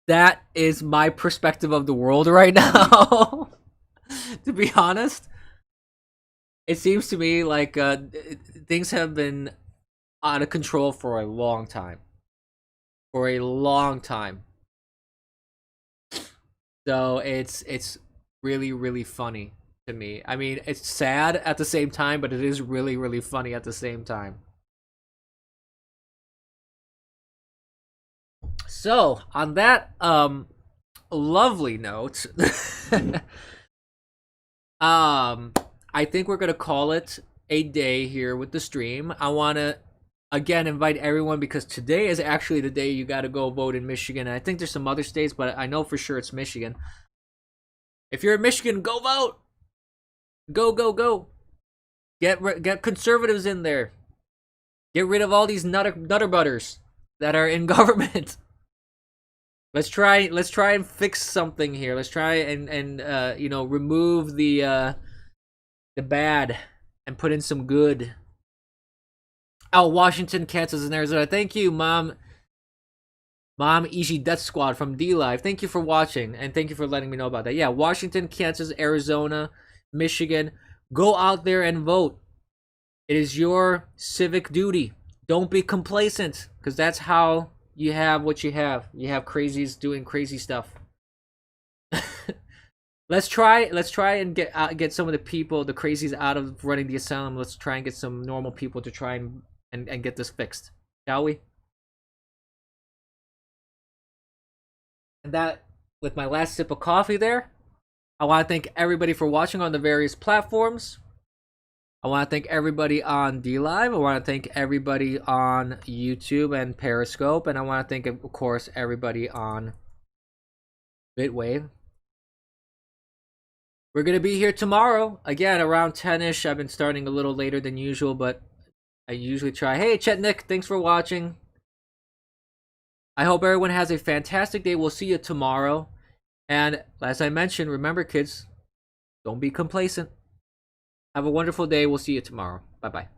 A: That is my perspective of the world right now. To be honest, it seems to me like things have been out of control for a long time. For a long time. So it's really, really funny to me. I mean, it's sad at the same time, but it is really, really funny at the same time. So, on that lovely note, I think we're gonna call it a day here with the stream. I want to again invite everyone, because today is actually the day you got to go vote in Michigan. And I think there's some other states, but I know for sure it's Michigan. If you're in Michigan, go vote. Go. Get conservatives in there. Get rid of all these nutter butters that are in government. Let's try and fix something here. Let's try and remove the bad and put in some good. Oh, Washington, Kansas, and Arizona. Thank you, Mom Easy Death Squad from D-Live. Thank you for watching, and thank you for letting me know about that. Yeah, Washington, Kansas, Arizona, Michigan. Go out there and vote. It is your civic duty. Don't be complacent, because that's how you have what you have. You have crazies doing crazy stuff. Let's try and get some of the people, the crazies, out of running the asylum. Let's try and get some normal people to try and get this fixed, shall we? And that, with my last sip of coffee there, I want to thank everybody for watching on the various platforms. I want to thank everybody on D-Live. I want to thank everybody on YouTube and Periscope. And I want to thank, of course, everybody on Bitwave. We're going to be here tomorrow, again, around 10-ish. I've been starting a little later than usual, but I usually try. Hey, Chetnik, thanks for watching. I hope everyone has a fantastic day. We'll see you tomorrow. And as I mentioned, remember, kids, don't be complacent. Have a wonderful day. We'll see you tomorrow. Bye-bye.